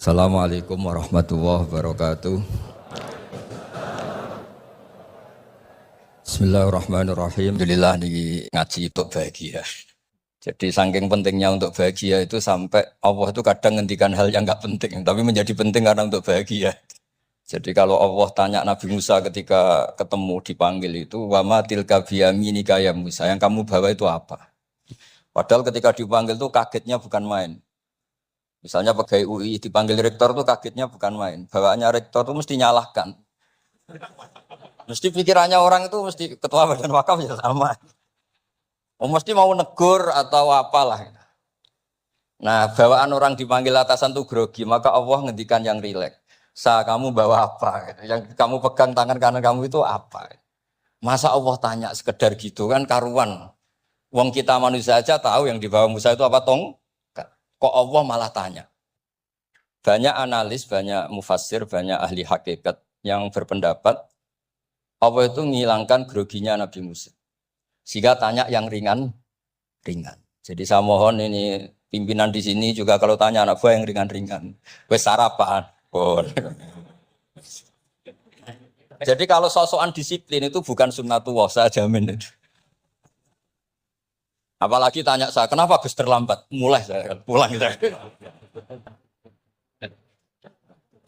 Assalamualaikum warahmatullahi wabarakatuh. Bismillahirrahmanirrahim. Alhamdulillah niki ngaji untuk bahagia. Jadi saking pentingnya untuk bahagia itu sampai Allah itu kadang ngendikan hal yang nggak penting, tapi menjadi penting karena untuk bahagia. Jadi kalau Allah tanya Nabi Musa ketika ketemu dipanggil itu, wama tilka biyaminika ya Musa, yang kamu bawa itu apa? Padahal ketika dipanggil itu kagetnya bukan main. Misalnya pegawai UI dipanggil rektor tuh kagetnya bukan main. Bawaannya rektor tuh mesti nyalahkan. Mesti pikirannya orang itu mesti ketua badan wakaf ya sama. Oh, mesti mau negur atau apalah. Nah, bawaan orang dipanggil atasan tuh grogi, maka Allah ngendikan yang rileks. Kamu bawa apa? Yang kamu pegang tangan kanan kamu itu apa? Masa Allah tanya sekedar gitu kan karuan. Wong kita manusia aja tahu yang dibawa Musa itu apa tong? Kok Allah malah tanya? Banyak analis, banyak mufassir, banyak ahli hakikat yang berpendapat Allah itu menghilangkan groginya Nabi Musa. Sehingga tanya yang ringan. Jadi saya mohon ini pimpinan di sini juga kalau tanya anak buah yang ringan-ringan. Wes sarapan. Oh. Jadi kalau sosokan disiplin itu bukan sunnatullah, saya jamin itu. Apalagi tanya saya, kenapa Gus terlambat? Mulai saya pulang gitu.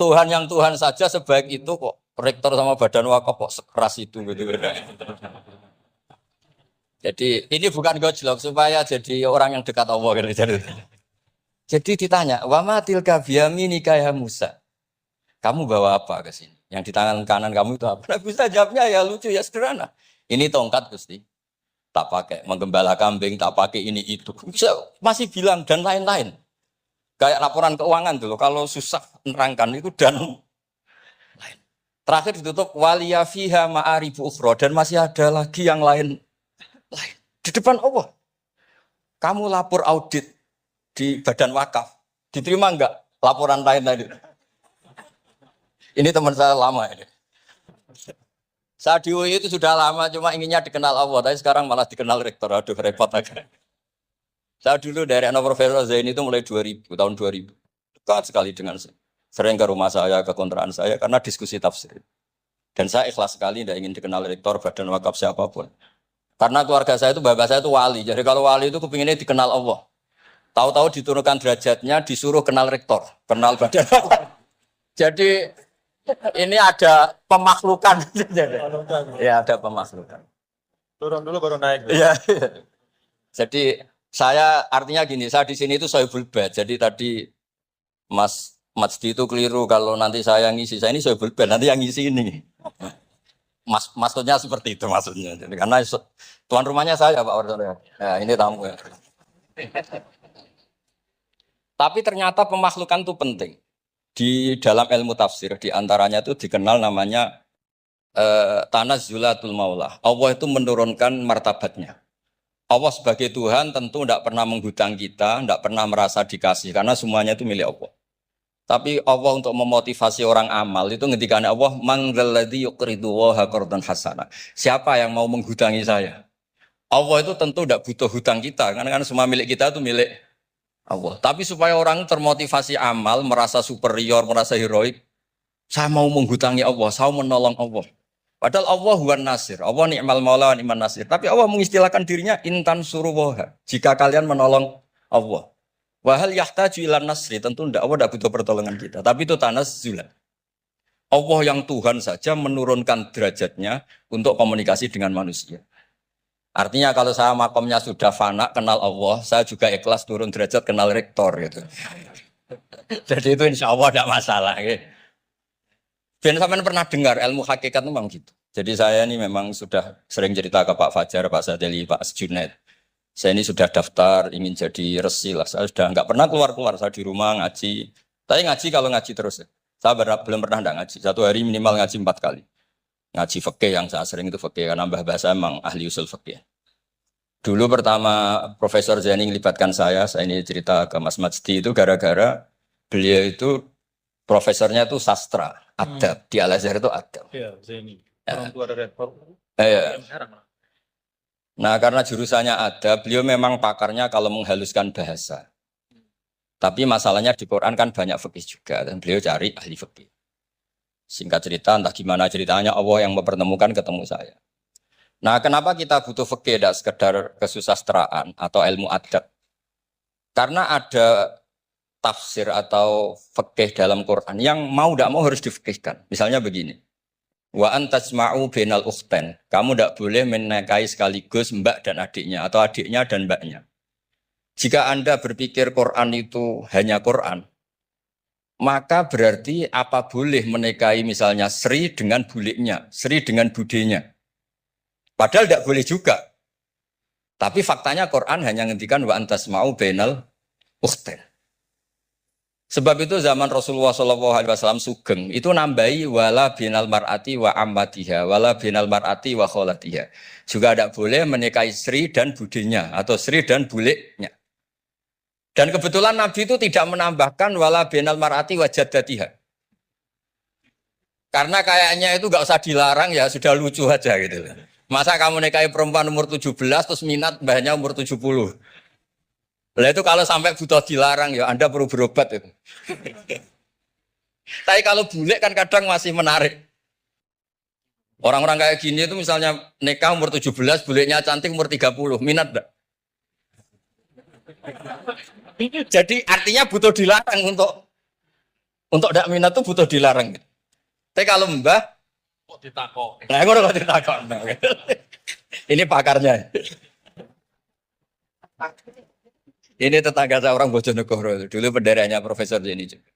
Tuhan yang Tuhan saja sebaik itu kok rektor sama badan wakaf kok sekeras itu gitu. Jadi ini bukan gojlok supaya jadi orang yang dekat Allah gitu. Jadi ditanya, "Wa ma tilka biyaminika ya Musa?" Kamu bawa apa ke sini? Yang di tangan kanan kamu itu apa? Nah, bisa jawabnya ya lucu ya sederhana. Ini tongkat Gusti. Tak pakai menggembala kambing, tak pakai ini itu. Bisa masih bilang dan lain-lain. Kayak laporan keuangan dulu, kalau susah nerangkan itu dan lain. Terakhir ditutup waliya fiha ma'aribu ukhra dan masih ada lagi yang lain. Di depan Allah. Kamu lapor audit di badan wakaf. Diterima enggak laporan lain tadi? Ini teman saya lama ini. Saat di UI itu sudah lama, cuma inginnya dikenal Allah, tapi sekarang malah dikenal rektor. Aduh, repot agak. Saya dulu dari anak Profesor Zaini itu mulai 2000, tahun 2000. Dekat sekali dengan saya. Sering ke rumah saya, ke kontrakan saya, karena diskusi tafsir. Dan saya ikhlas sekali, tidak ingin dikenal rektor, badan wakaf siapapun. Karena keluarga saya itu, bapak saya itu wali. Jadi kalau wali itu kepinginnya dikenal Allah. Tahu-tahu diturunkan derajatnya, disuruh kenal rektor, kenal badan wakaf. Jadi ini ada pemakhlukan. Ya, ada pemakhlukan. Turun dulu baru naik. Iya. Jadi saya artinya gini, saya di sini itu sohibul bad. Jadi tadi Mas Majdi itu keliru kalau nanti saya ngisi. Saya ini sohibul bad, nanti yang ngisi ini. Maksudnya seperti itu maksudnya. Jadi karena tuan rumahnya saya Pak Wardono. Ya, ini tamu ya. Tapi ternyata pemakhlukan itu penting. Di dalam ilmu tafsir, di antaranya itu dikenal namanya Tanazzulatul Maula. Allah itu menurunkan martabatnya. Allah sebagai Tuhan tentu tidak pernah menghutang kita, tidak pernah merasa dikasih, karena semuanya itu milik Allah. Tapi Allah untuk memotivasi orang amal itu ngendikan Allah, "Mangzalladzi yuqridu waha qardan hasana." Siapa yang mau menghutangi saya? Allah itu tentu tidak butuh hutang kita, karena kan semua milik kita itu milik Allah. Tapi supaya orang termotivasi amal, merasa superior, merasa heroik, saya mau menghutangi Allah, saya mau menolong Allah. Padahal Allah huwan nasir, Allah ni'mal maula wa ni'man nasir. Tapi Allah mengistilahkan dirinya intan suruwaha. Jika kalian menolong Allah. Wahal yahtaju ilan nasri, tentu tidak, Allah tidak butuh pertolongan kita. Tapi itu tanazzul. Allah yang Tuhan saja menurunkan derajatnya untuk komunikasi dengan manusia. Artinya kalau saya makomnya sudah fana, kenal Allah, saya juga ikhlas turun derajat kenal rektor gitu. Jadi itu insya Allah tidak masalah. Gitu. Ben sampean pernah dengar ilmu hakikat memang gitu. Jadi saya ini memang sudah sering cerita ke Pak Fajar, Pak Sadeli, Pak Junaid. Saya ini sudah daftar ingin jadi resi lah. Saya sudah nggak pernah keluar-keluar. Saya di rumah ngaji. Tapi ngaji kalau ngaji terus. Saya belum pernah nggak ngaji. Satu hari minimal ngaji 4 kali. Ngaji fikih yang saya sering itu fikih karena Mbah Bahasa emang ahli usul fikih. Dulu pertama Profesor Zaini melibatkan saya ini cerita ke Mas Majdi itu gara-gara beliau itu profesornya itu sastra, adab. Di Al-Azhar itu adab. Iya, Zaini. Orang tua dari rektor. Nah, karena jurusannya adab, beliau memang pakarnya kalau menghaluskan bahasa. Tapi masalahnya di Quran kan banyak fikih juga dan beliau cari ahli fikih. Singkat cerita, entah gimana ceritanya Allah yang mempertemukan ketemu saya. Nah, kenapa kita butuh fikih tidak sekedar kesusastraan atau ilmu adat? Karena ada tafsir atau fikih dalam Quran yang mau tidak mau harus difikihkan. Misalnya begini. Wa antasma'u bainal ukhtain. Kamu tidak boleh menikahi sekaligus mbak dan adiknya atau adiknya dan mbaknya. Jika Anda berpikir Quran itu hanya Quran, maka berarti apa boleh menikahi misalnya Sri dengan buliknya, Sri dengan budenya. Padahal tidak boleh juga. Tapi faktanya Quran hanya ngendikan wa antasma'u bainal ukhtain. Sebab itu zaman Rasulullah SAW sugeng itu nambahi wala binal mar'ati wa ammatiha wala binal mar'ati wa kholatiha. Juga tidak boleh menikahi Sri dan budenya atau Sri dan buliknya. Dan kebetulan Nabi itu tidak menambahkan wala binal mar'ati wa jaddatiha. Karena kayaknya itu nggak usah dilarang ya sudah lucu aja gitu. Masa kamu nikahi perempuan umur 17 terus minat mbahnya umur 70. Lah itu kalau sampai butuh dilarang ya Anda perlu berobat itu. Tapi kalau bulik kan kadang masih menarik. Orang-orang kayak gini itu misalnya nikah umur 17, buliknya cantik umur 30, minat enggak? Jadi artinya butuh dilarang untuk tidak minat itu butuh dilarang. Tapi kalau mbah Kok ditakok? nah ngono kok ditakok. Ini pakarnya. Ini tetangga saya orang Bojonegoro. Dulu penderanya Profesor Jenny juga.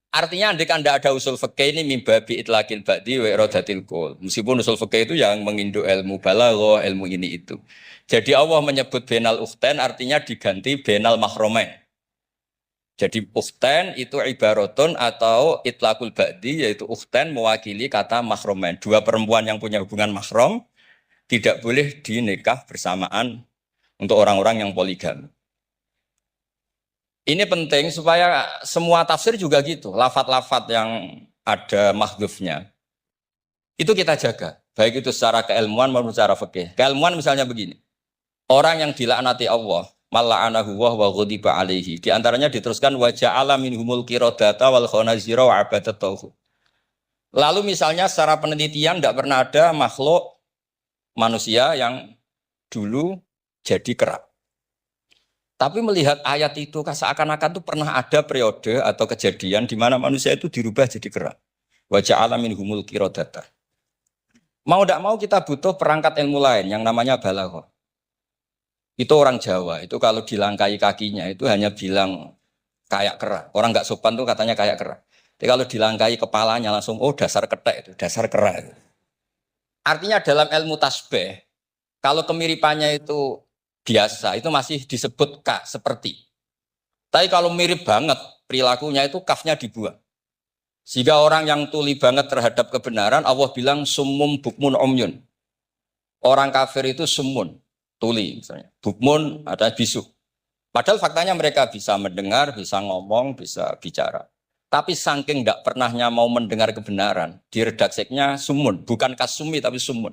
Artinya andai kan tidak ada usul fikih ini mimba bi'itlaqil ba'di wa iradatil qaul. Meskipun usul fikih itu yang menginduk ilmu balaghah, ilmu ini itu. Jadi Allah menyebut benal ukhtain artinya diganti benal mahromain. Jadi ukhtain itu ibaratun atau itlaqul ba'di yaitu ukhtain mewakili kata mahromain. Dua perempuan yang punya hubungan mahram tidak boleh dinikah bersamaan untuk orang-orang yang poligami. Ini penting supaya semua tafsir juga gitu. Lafat-lafat yang ada mahdhufnya. Itu kita jaga. Baik itu secara keilmuan maupun secara fikih. Keilmuan misalnya begini. Orang yang dilaknati Allah, mala'anahu wa ghadiba alaihi. Di antaranya diteruskan wa ja'ala minhumul qiradata wal khanazira wa abadatahu. Lalu misalnya secara penelitian tidak pernah ada makhluk manusia yang dulu jadi kera. Tapi melihat ayat itu seakan-akan itu pernah ada periode atau kejadian di mana manusia itu dirubah jadi kera. Wa ja'ala minhumul qiradata. Mau tidak mau kita butuh perangkat ilmu lain yang namanya balaghah. Itu orang Jawa, itu kalau dilangkai kakinya itu hanya bilang kayak kera. Orang nggak sopan tuh katanya kayak kera. Tapi kalau dilangkai kepalanya langsung oh dasar ketek itu, dasar kera itu. Artinya dalam ilmu tasbih, kalau kemiripannya itu biasa, itu masih disebut ka, seperti. Tapi kalau mirip banget, perilakunya itu kafnya dibuang. Sehingga orang yang tuli banget terhadap kebenaran, Allah bilang sumum bukmun umyun. Orang kafir itu sumun, tuli misalnya. Bukmun ada bisu. Padahal faktanya mereka bisa mendengar, bisa ngomong, bisa bicara. Tapi saking tidak pernahnya mau mendengar kebenaran, di redakseknya sumun. Bukan kasumi tapi sumun.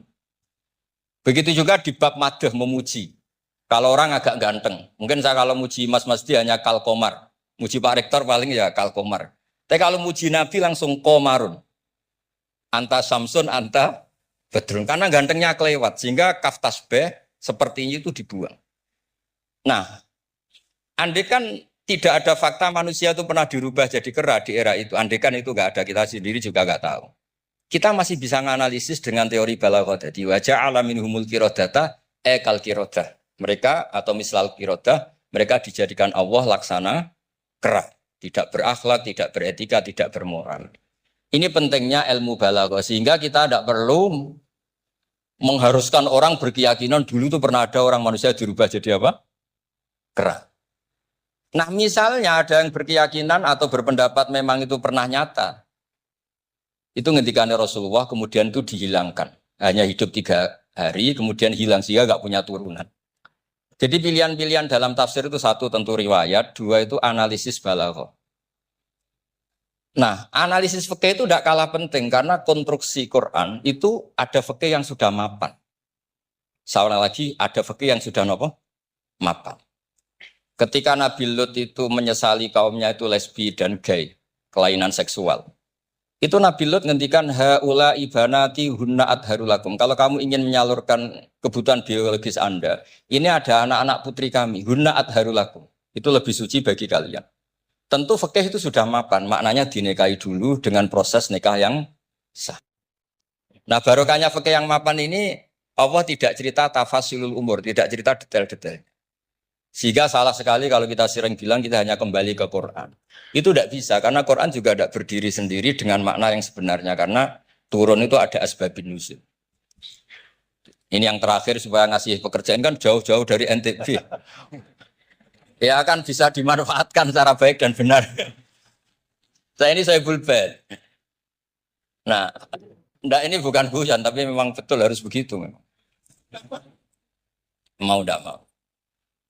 Begitu juga di bab madh memuji. Kalau orang agak ganteng, mungkin saya kalau muji Mas Masdi hanya kalkomar. Muji Pak Rektor paling ya kalkomar. Tapi kalau muji Nabi langsung komarun. Anta samsun, anta bedrun. Karena gantengnya kelewat. Sehingga kaf tasbih sepertinya itu dibuang. Nah, andai kan tidak ada fakta manusia itu pernah dirubah jadi kera di era itu. Andai kan itu nggak ada, kita sendiri juga nggak tahu. Kita masih bisa menganalisis dengan teori balaghah tadi. Wa ja'ala minhumul qiradata kal qiradah. Mereka atau mislal qirodah, mereka dijadikan Allah laksana kera. Tidak berakhlak, tidak beretika, tidak bermoral. Ini pentingnya ilmu balaghah. Sehingga kita tidak perlu mengharuskan orang berkeyakinan dulu itu pernah ada orang manusia dirubah jadi apa? Kera. Nah misalnya ada yang berkeyakinan atau berpendapat memang itu pernah nyata. Itu ngendikannya Rasulullah kemudian itu dihilangkan. Hanya hidup 3 hari kemudian hilang sehingga nggak punya turunan. Jadi pilihan-pilihan dalam tafsir itu satu tentu riwayat, dua itu analisis balaghah. Nah, analisis fikih itu tidak kalah penting karena konstruksi Quran itu ada fikih yang sudah mapan. Seorang lagi ada fikih yang sudah mapan. Ketika Nabi Lut itu menyesali kaumnya itu lesbi dan gay, kelainan seksual. Itu Nabi Lut ngendikan haula ibanati hunna adharulakum. Kalau kamu ingin menyalurkan kebutuhan biologis Anda, ini ada anak-anak putri kami, hunna adharulakum. Itu lebih suci bagi kalian. Tentu fikih itu sudah mapan, maknanya dinikahi dulu dengan proses nikah yang sah. Nah, barokahnya fikih yang mapan ini Allah tidak cerita tafasilul umur, tidak cerita detail-detail. Sehingga salah sekali kalau kita sering bilang kita hanya kembali ke Quran. Itu tidak bisa, karena Quran juga tidak berdiri sendiri dengan makna yang sebenarnya. Karena turun itu ada asbabun nuzul. Ini yang terakhir supaya ngasih pekerjaan kan jauh-jauh dari NTB. Ya kan bisa dimanfaatkan secara baik dan benar. Saya bulbet. Nah, enggak, ini bukan hujan, tapi memang betul harus begitu memang. Mau tidak mau.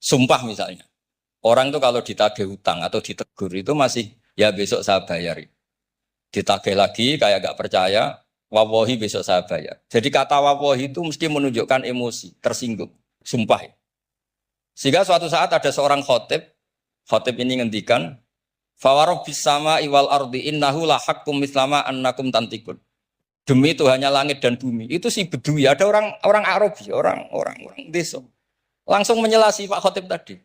Sumpah misalnya, orang itu kalau ditagih hutang atau ditegur itu masih, ya besok saya bayar. Ditagih lagi kayak gak percaya, wawahi besok saya bayar. Jadi kata wawahi itu mesti menunjukkan emosi, tersinggung, sumpah. Sehingga suatu saat ada seorang khotib ini ngendikan, fawarobbis sama iwal ardi innahu lahakum mislama annakum tantikun. Demi Tuhannya langit dan bumi. Itu si Bedui, ada orang Arabi, orang desa. Langsung menyelasi Pak Khotib tadi.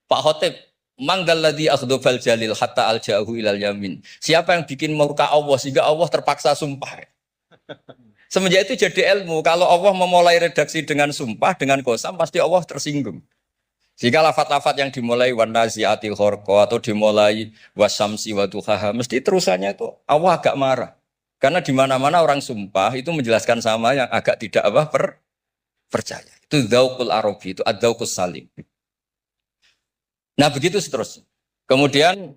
Pak Khotib, mangdalladzi akhdhafal jalil hatta aljahu ilal yamin. Siapa yang bikin murka Allah sehingga Allah terpaksa sumpah. Semenjak itu jadi ilmu, kalau Allah memulai redaksi dengan sumpah, dengan qasam, pasti Allah tersinggung. Jika lafat-lafat yang dimulai wan naziatil gharqa atau dimulai wasamsi wa duhaha, mesti terusannya itu Allah agak marah. Karena di mana-mana orang sumpah itu menjelaskan sama yang agak tidak percaya. Itu dzauqul arabi, itu adzauqus salim. Nah, begitu seterusnya. Kemudian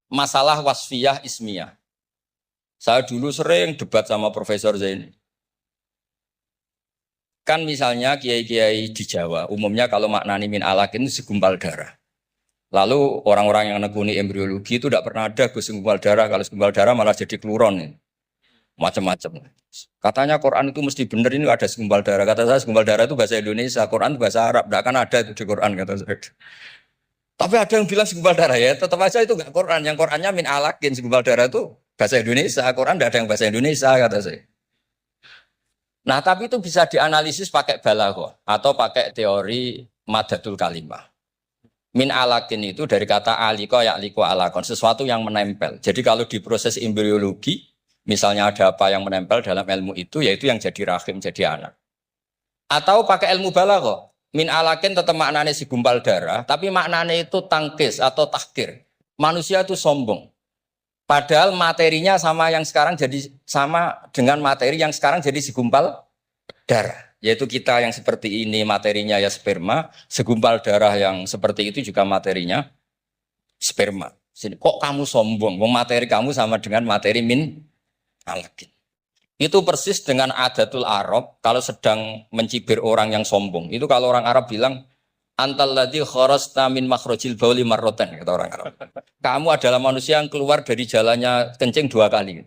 masalah wasfiyah ismiyah. Saya dulu sering debat sama Profesor Zaini. Kan misalnya kiai-kiai di Jawa, umumnya kalau maknani min alakin itu segumpal darah. Lalu orang-orang yang nekuni embriologi itu tidak pernah ada segumpal darah. Kalau segumpal darah malah jadi kluron. Macam-macam. Katanya Quran itu mesti benar, ini ada segumpal darah. Kata saya segumpal darah itu bahasa Indonesia, Quran itu bahasa Arab. Tidak akan ada itu di Quran, kata saya. Tapi ada yang bilang segumpal darah, ya tetap aja itu enggak Quran. Yang Qurannya min alakin, segumpal darah itu bahasa Indonesia. Quran tidak ada yang bahasa Indonesia, kata saya. Nah, tapi itu bisa dianalisis pakai balaghah atau pakai teori madatul kalimah. Min alakin itu dari kata aliko ya'liku alakon, sesuatu yang menempel. Jadi kalau di proses embriologi, misalnya ada apa yang menempel dalam ilmu itu, yaitu yang jadi rahim, jadi anak. Atau pakai ilmu balaghah, min alakin tetap maknanya segumpal darah, tapi maknanya itu tangkis atau tahkir. Manusia itu sombong. Padahal materinya sama yang sekarang jadi sama dengan materi yang sekarang jadi segumpal darah. Yaitu kita yang seperti ini materinya ya sperma, segumpal darah yang seperti itu juga materinya sperma. Kok kamu sombong? Materi kamu sama dengan materi min alakin. Itu persis dengan adatul Arab kalau sedang mencibir orang yang sombong. Itu kalau orang Arab bilang antal ladzi kharasta min makhrajil bauli marratan, kata orang Arab. Kamu adalah manusia yang keluar dari jalannya kencing 2 kali.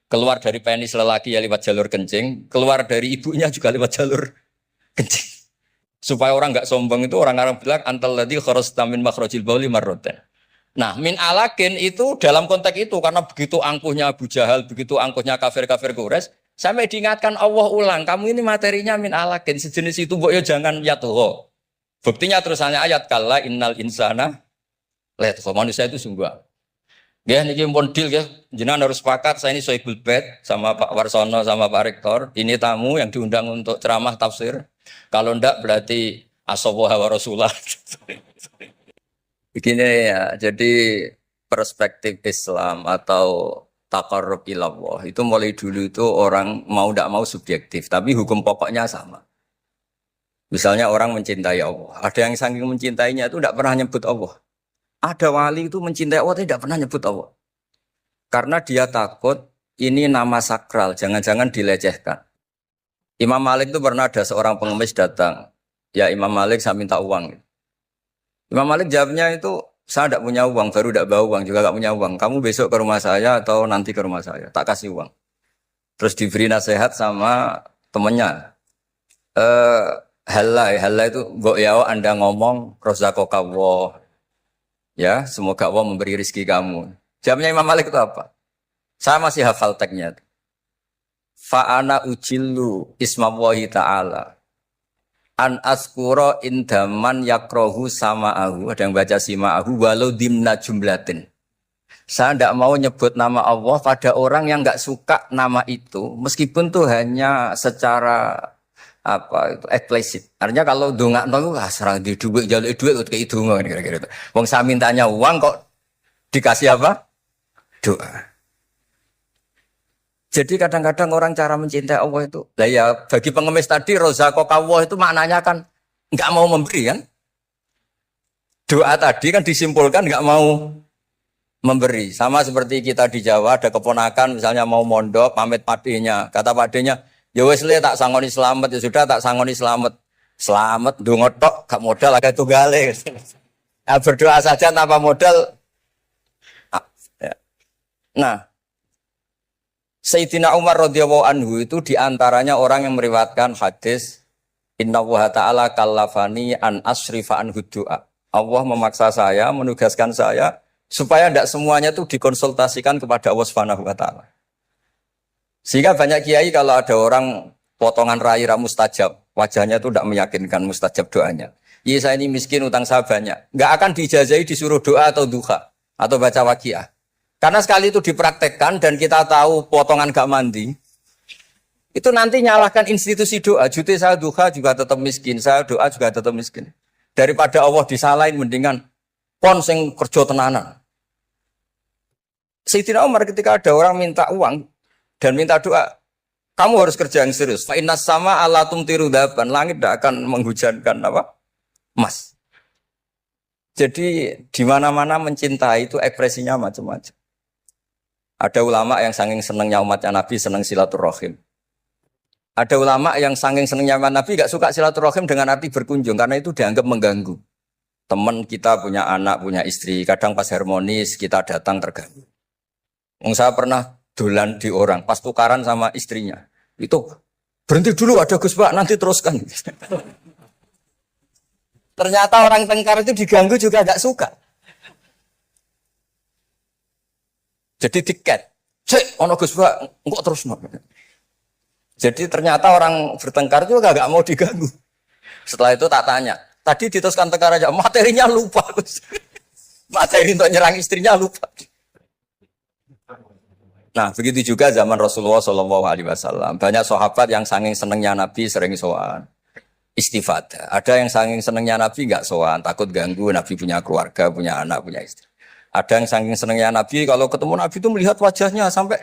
Keluar dari penis lelaki ya lewat jalur kencing, keluar dari ibunya juga lewat jalur kencing. Supaya orang enggak sombong itu orang Arab bilang antal ladzi kharasta min makhrajil bauli marratan. Nah, min alakin itu dalam konteks itu karena begitu angkuhnya Abu Jahal, begitu angkuhnya kafir-kafir Quraisy, sampai diingatkan Allah ulang, kamu ini materinya min alakin, sejenis itu mbok yo jangan yatuh. Buktinya terusannya ayat kalla innal insana lihat manusia itu sungguh. Ya niki pun deal ya, jenengan harus sepakat saya ini Sohibul Bait sama Pak Warsono sama Pak Rektor, ini tamu yang diundang untuk ceramah tafsir. Kalau ndak berarti asawaha wa rasulah. Begini ya, jadi perspektif Islam atau taqarrub ilallah itu mulai dulu itu orang mau tidak mau subjektif, tapi hukum pokoknya sama. Misalnya orang mencintai Allah, ada yang saking mencintainya itu tidak pernah nyebut Allah. Ada wali itu mencintai Allah tidak pernah nyebut Allah. Karena dia takut ini nama sakral, jangan-jangan dilecehkan. Imam Malik itu pernah ada seorang pengemis datang, ya Imam Malik saya minta uang. Imam Malik jawabnya itu, saya tidak punya uang, baru tidak bawa uang, juga tidak punya uang. Kamu besok ke rumah saya atau nanti ke rumah saya, tak kasih uang. Terus diberi nasihat sama temannya. Halal itu, mbok ya Anda ngomong, rozakokallah, Ya, semoga Allah memberi rezeki kamu. Jawabnya Imam Malik itu apa? Saya masih hafal teksnya. Fa'ana ujillu ismallahi ta'ala an askuro indaman yakrohu sama'ahu. Ada yang baca sima'ahu walau dimna jumlatin. Saya tidak mau nyebut nama Allah pada orang yang nggak suka nama itu, meskipun tuh hanya secara apa itu eksplisit. Artinya kalau dongakno itu serang di duit jaluk duit kayak itu kira-kira itu. Wong saya mintanya uang kok dikasih apa? Doa. Jadi kadang-kadang orang cara mencintai Allah itu, lah ya bagi pengemis tadi rozaqaka Allah itu maknanya kan nggak mau memberi kan? Doa tadi kan disimpulkan nggak mau memberi. Sama seperti kita di Jawa ada keponakan misalnya mau mondok pamit padenya, kata padenya, ya wis le tak sangoni selamat, ya sudah tak sangoni selamat. Selamat ndonga tok gak modal agak tunggale. Nah, berdoa saja tanpa modal. Nah, Sayyidina Umar radhiyallahu anhu itu diantaranya orang yang meriwayatkan hadis Inna wa ta'ala kallafani an asrifa an du'a. Allah memaksa saya, menugaskan saya supaya tidak semuanya itu dikonsultasikan kepada Allah Subhanahu wa taala. Sehingga banyak kiai kalau ada orang potongan rai mustajab, wajahnya itu tidak meyakinkan mustajab doanya. Iya saya ini miskin, utang saya banyak. Nggak akan diijazahi disuruh doa atau duha atau baca waqiah. Karena sekali itu dipraktekkan dan kita tahu potongan gak mandi, itu nanti nyalahkan institusi doa. Jute saya duha juga tetap miskin, saya doa juga tetap miskin. Daripada Allah disalahin mendingan pon sing kerja tenanan. Sayyidina Umar ketika ada orang minta uang dan minta doa, kamu harus kerja yang serius. Fa innas sama ala tumtiru daban, langit tidak akan menghujankan apa? Emas. Jadi di mana-mana mencintai itu ekspresinya macam-macam. Ada ulama yang saking senengnya umatnya Nabi seneng silaturahim. Ada ulama yang saking senengnya umat Nabi gak suka silaturahim dengan arti berkunjung karena itu dianggap mengganggu. Teman kita punya anak, punya istri, kadang pas harmonis kita datang terganggu. Saya pernah dolan di orang, pas tukaran sama istrinya. Itu berhenti dulu ada Gus Pak, nanti teruskan. Ternyata orang tengkar itu diganggu juga gak suka. Jadi tiket, cek, ono Gus Pak, kok terus no. Jadi ternyata orang bertengkar juga gak mau diganggu. Setelah itu tak tanya, tadi diteruskan tengkar aja, materinya lupa. Materi untuk nyerang istrinya lupa. Nah, begitu juga zaman Rasulullah SAW. Banyak sahabat yang saking senengnya Nabi sering sowan istifadah. Ada yang saking senengnya Nabi nggak sowan, takut ganggu. Nabi punya keluarga, punya anak, punya istri. Ada yang saking senengnya Nabi, kalau ketemu Nabi itu melihat wajahnya sampai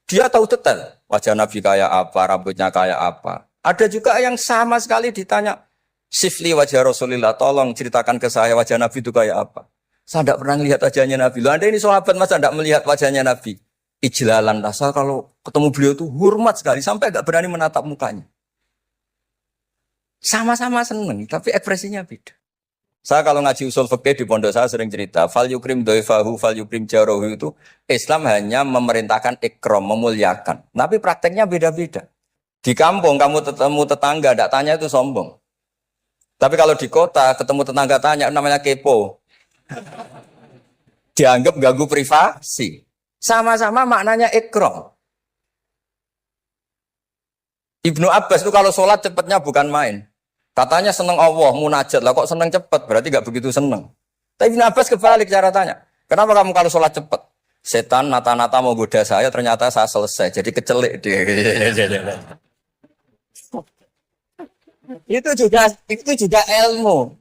dia tahu detail. Wajah Nabi kayak apa, rambutnya kayak apa. Ada juga yang sama sekali ditanya, sifli wajah Rasulullah, tolong ceritakan ke saya wajah Nabi itu kayak apa. Saya tidak pernah melihat wajahnya Nabi. Loh, Anda ini sahabat masa tidak melihat wajahnya Nabi? Ijlalan rasa kalau ketemu beliau itu hormat sekali sampai gak berani menatap mukanya. Sama-sama seneng, tapi ekspresinya beda. Saya kalau ngaji usul fikih di pondok saya sering cerita, fal yukrim doifahu, fal yukrim jarohu itu Islam hanya memerintahkan ikram, memuliakan. Tapi prakteknya beda-beda. Di kampung kamu ketemu tetangga, tidak tanya itu sombong. Tapi kalau di kota ketemu tetangga tanya namanya kepo. Dianggap ganggu privasi. Sama-sama maknanya ikram. Ibnu Abbas itu kalau sholat cepatnya bukan main. Katanya seneng Allah, munajat. Lah kok seneng cepat? Berarti gak begitu seneng. Tapi Ibnu Abbas kebalik cara tanya. Kenapa kamu kalau sholat cepat? Setan nata-nata mau goda saya, ternyata saya selesai. Jadi kecelik dia. Itu juga ilmu.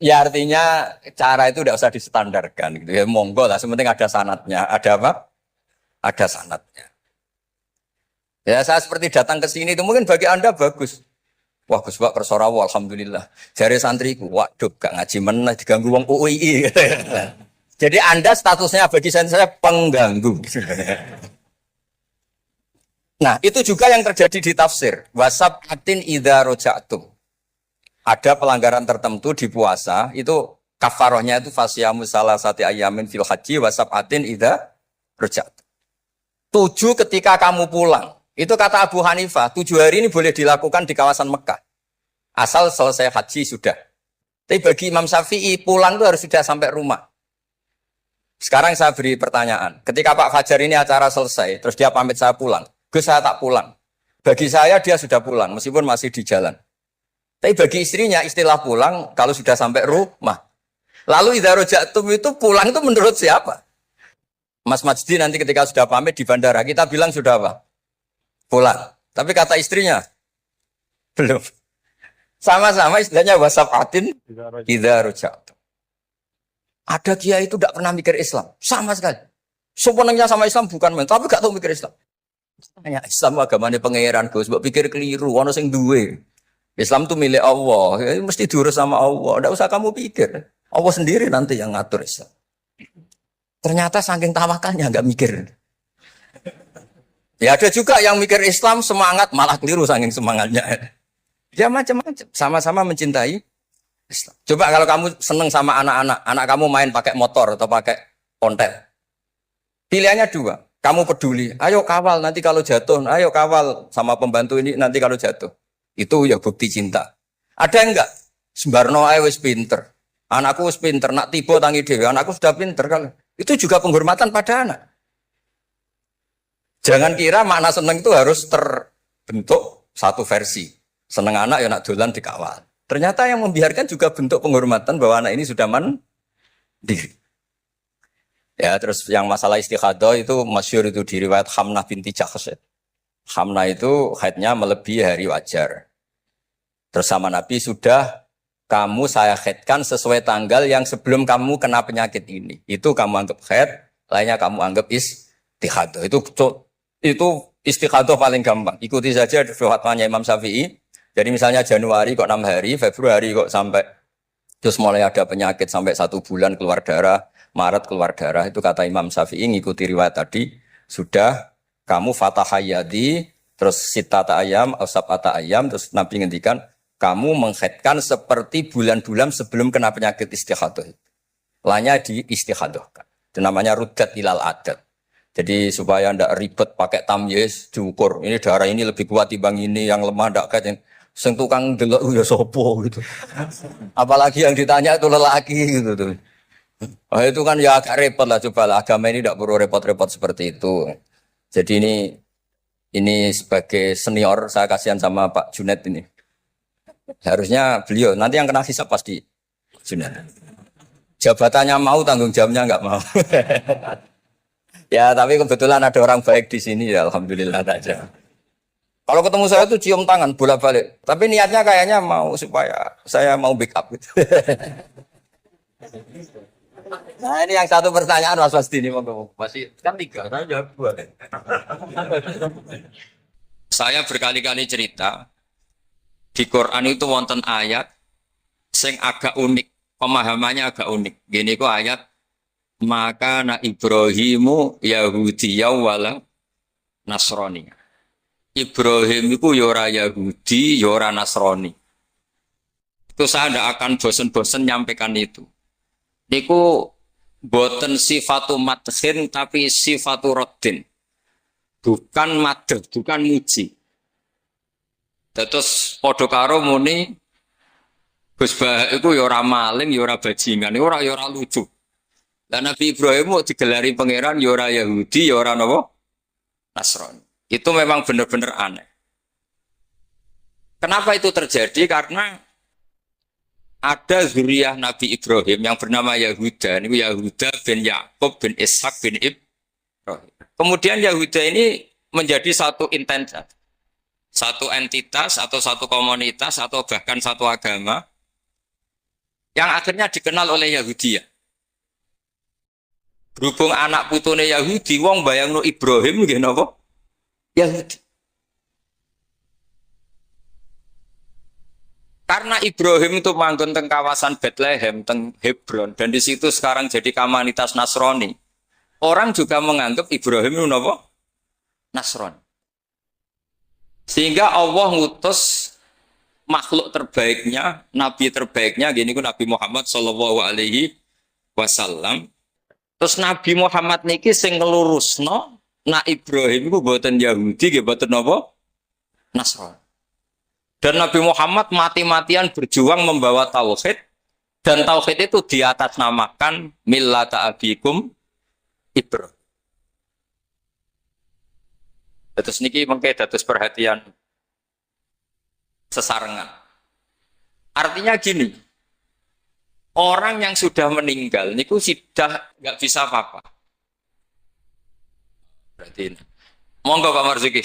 Ya artinya cara itu tidak usah distandarkan gitu ya, monggo lah, sementing ada sanatnya. Ada apa? Ada sanatnya. Ya saya seperti datang ke sini itu mungkin bagi Anda bagus. Wah Gus Pak kersorawo alhamdulillah. Jari santriku, waduh gak ngaji meneh diganggu wong UII. Jadi Anda statusnya bagi saya pengganggu. Nah, itu juga yang terjadi di tafsir. Wasab'atin idza raja'tum. Ada pelanggaran tertentu di puasa, itu kafarohnya itu fasyamu salasati ayamin fil haji wasab'atin idza raja'tum. 7 ketika kamu pulang. Itu kata Abu Hanifah, 7 hari ini boleh dilakukan di kawasan Mekah. Asal selesai haji sudah. Tapi bagi Imam Syafi'i pulang itu harus sudah sampai rumah. Sekarang saya beri pertanyaan. Ketika Pak Fajar ini acara selesai, terus dia pamit saya pulang. Gus, saya tak pulang. Bagi saya dia sudah pulang, meskipun masih di jalan. Tapi bagi istrinya, istilah pulang kalau sudah sampai rumah. Lalu idza raja'tum itu pulang itu menurut siapa? Mas Majdi nanti ketika sudah pamit di bandara, kita bilang sudah apa? Pulang. Tapi kata istrinya, belum. Sama-sama istilahnya wasaf'atin idza raja'tum. Ada kiai itu tidak pernah mikir Islam. Sama sekali. Sebenarnya sama Islam bukan main, tapi gak tahu mikir Islam. Tanya Islam agamanya pangeran Gus, mbok pikir keliru, ono sing duwe. Islam itu milik Allah, ya, mesti diurus sama Allah. Tidak usah kamu pikir. Allah sendiri nanti yang ngatur Islam. Ternyata saking tawakalnya nggak mikir. Ya ada juga yang mikir Islam semangat malah keliru saking semangatnya. Ya macam-macam. Sama-sama mencintai Islam. Coba kalau kamu seneng sama anak-anak, anak kamu main pakai motor atau pakai ontel. Pilihannya dua. Kamu peduli, ayo kawal nanti kalau jatuh, ayo kawal sama pembantu ini nanti kalau jatuh. Itu ya bukti cinta. Ada enggak? Sembarno ae wis pinter. Anakku wis pinter, nak tiba tangi dhewe, anakku sudah pinter kan. Itu juga penghormatan pada anak. Jangan kira makna seneng itu harus terbentuk satu versi. Seneng anak ya nak dolan dikawal. Ternyata yang membiarkan juga bentuk penghormatan bahwa anak ini sudah mandiri. Ya, terus yang masalah istikhadah itu masyhur itu di riwayat Hamnah binti Jahsh. Hamnah itu haidnya melebihi hari wajar. Terus sama Nabi sudah kamu saya haidkan sesuai tanggal yang sebelum kamu kena penyakit ini. Itu kamu anggap haid, lainnya kamu anggap istikhadah. Itu istikhadah paling gampang. Ikuti saja fatwanya Imam Syafi'i. Jadi misalnya Januari kok 6 hari, Februari kok sampai terus mulai ada penyakit sampai 1 bulan keluar darah. Maret keluar darah itu kata Imam Syafi'i ngikuti riwayat tadi sudah kamu fatahayadi terus sitata ayam sab'ata ayam terus Nabi ngendikan kamu menghaidkan seperti bulan-bulan sebelum kena penyakit istikhadah. Lainnya di istikhadohkan. Itu namanya ruddat ilal adat. Jadi supaya ndak ribet pakai tamyiz diukur. Ini darah ini lebih kuat dibanding ini yang lemah ndak kayak yang sing tukang delok ya sopo gitu. Apalagi yang ditanya itu lelaki gitu tuh. Oh, itu kan ya agak repot lah, coba lah agama ini tidak perlu repot-repot seperti itu. Jadi ini sebagai senior saya kasihan sama Pak Junet ini. Harusnya beliau nanti yang kena hisab pasti Junet. Jabatannya mau, tanggung jawabnya nggak mau. Ya tapi kebetulan ada orang baik di sini ya alhamdulillah aja. Kalau ketemu saya tuh cium tangan bolak-balik. Tapi niatnya kayaknya mau supaya saya mau backup gitu. Nah ini yang satu pertanyaan Mas Wasdi ini masih kan 3, saya jawab 2. Saya berkali-kali cerita di Quran itu wonten ayat sing agak unik, pemahamannya agak unik. Gini kok ayat maka na Ibrahimu Yahudiyya wala Nasrani. Ibrahim itu yora Yahudi, yora Nasrani. Itu saya tidak akan bosan-bosan nyampaikan itu. Niku boten sifatu madhin tapi sifatu raddin. Bukan madh, bukan muji. Terus padha karo muni Gus Bah iku ya ora maling, ya ora bajingan, ya ora lucu. Lah Nabi Ibrahim mau digelari pangeran ya ora Yahudi, ya ora napa? Nasrani. Itu memang benar-benar aneh. Kenapa itu terjadi? Karena ada zuriyah Nabi Ibrahim yang bernama Yahuda. Ini Yahuda bin Yakub bin Ishak bin Ibrahim. Kemudian Yahuda ini menjadi satu entitas, satu entitas atau satu komunitas atau bahkan satu agama yang akhirnya dikenal oleh Yahudiyah. Berhubung anak putune Yahudi, wong bayangno Ibrahim nggih napa? Yahudi. Karena Ibrahim itu manggon teng kawasan Bethlehem, teng Hebron, dan di situ sekarang jadi komunitas Nasrani. Orang juga menganggap Ibrahim itu apa? Nasrani. Sehingga Allah ngutus makhluk terbaiknya, nabi terbaiknya, gini ku Nabi Muhammad Shallallahu Alaihi Wasallam. Terus Nabi Muhammad niki sing ngelurusno, nak Ibrahim itu buatan Yahudi, buatan apa? Nasrani. Dan Nabi Muhammad mati-matian berjuang membawa tauhid, dan tauhid itu di atas namakan millata abikum Ibrahim. Terus niki mengke dados perhatian sesarengan. Artinya gini, orang yang sudah meninggal niku sudah nggak bisa apa-apa. Berarti ini. Monggo Pak Marzuki.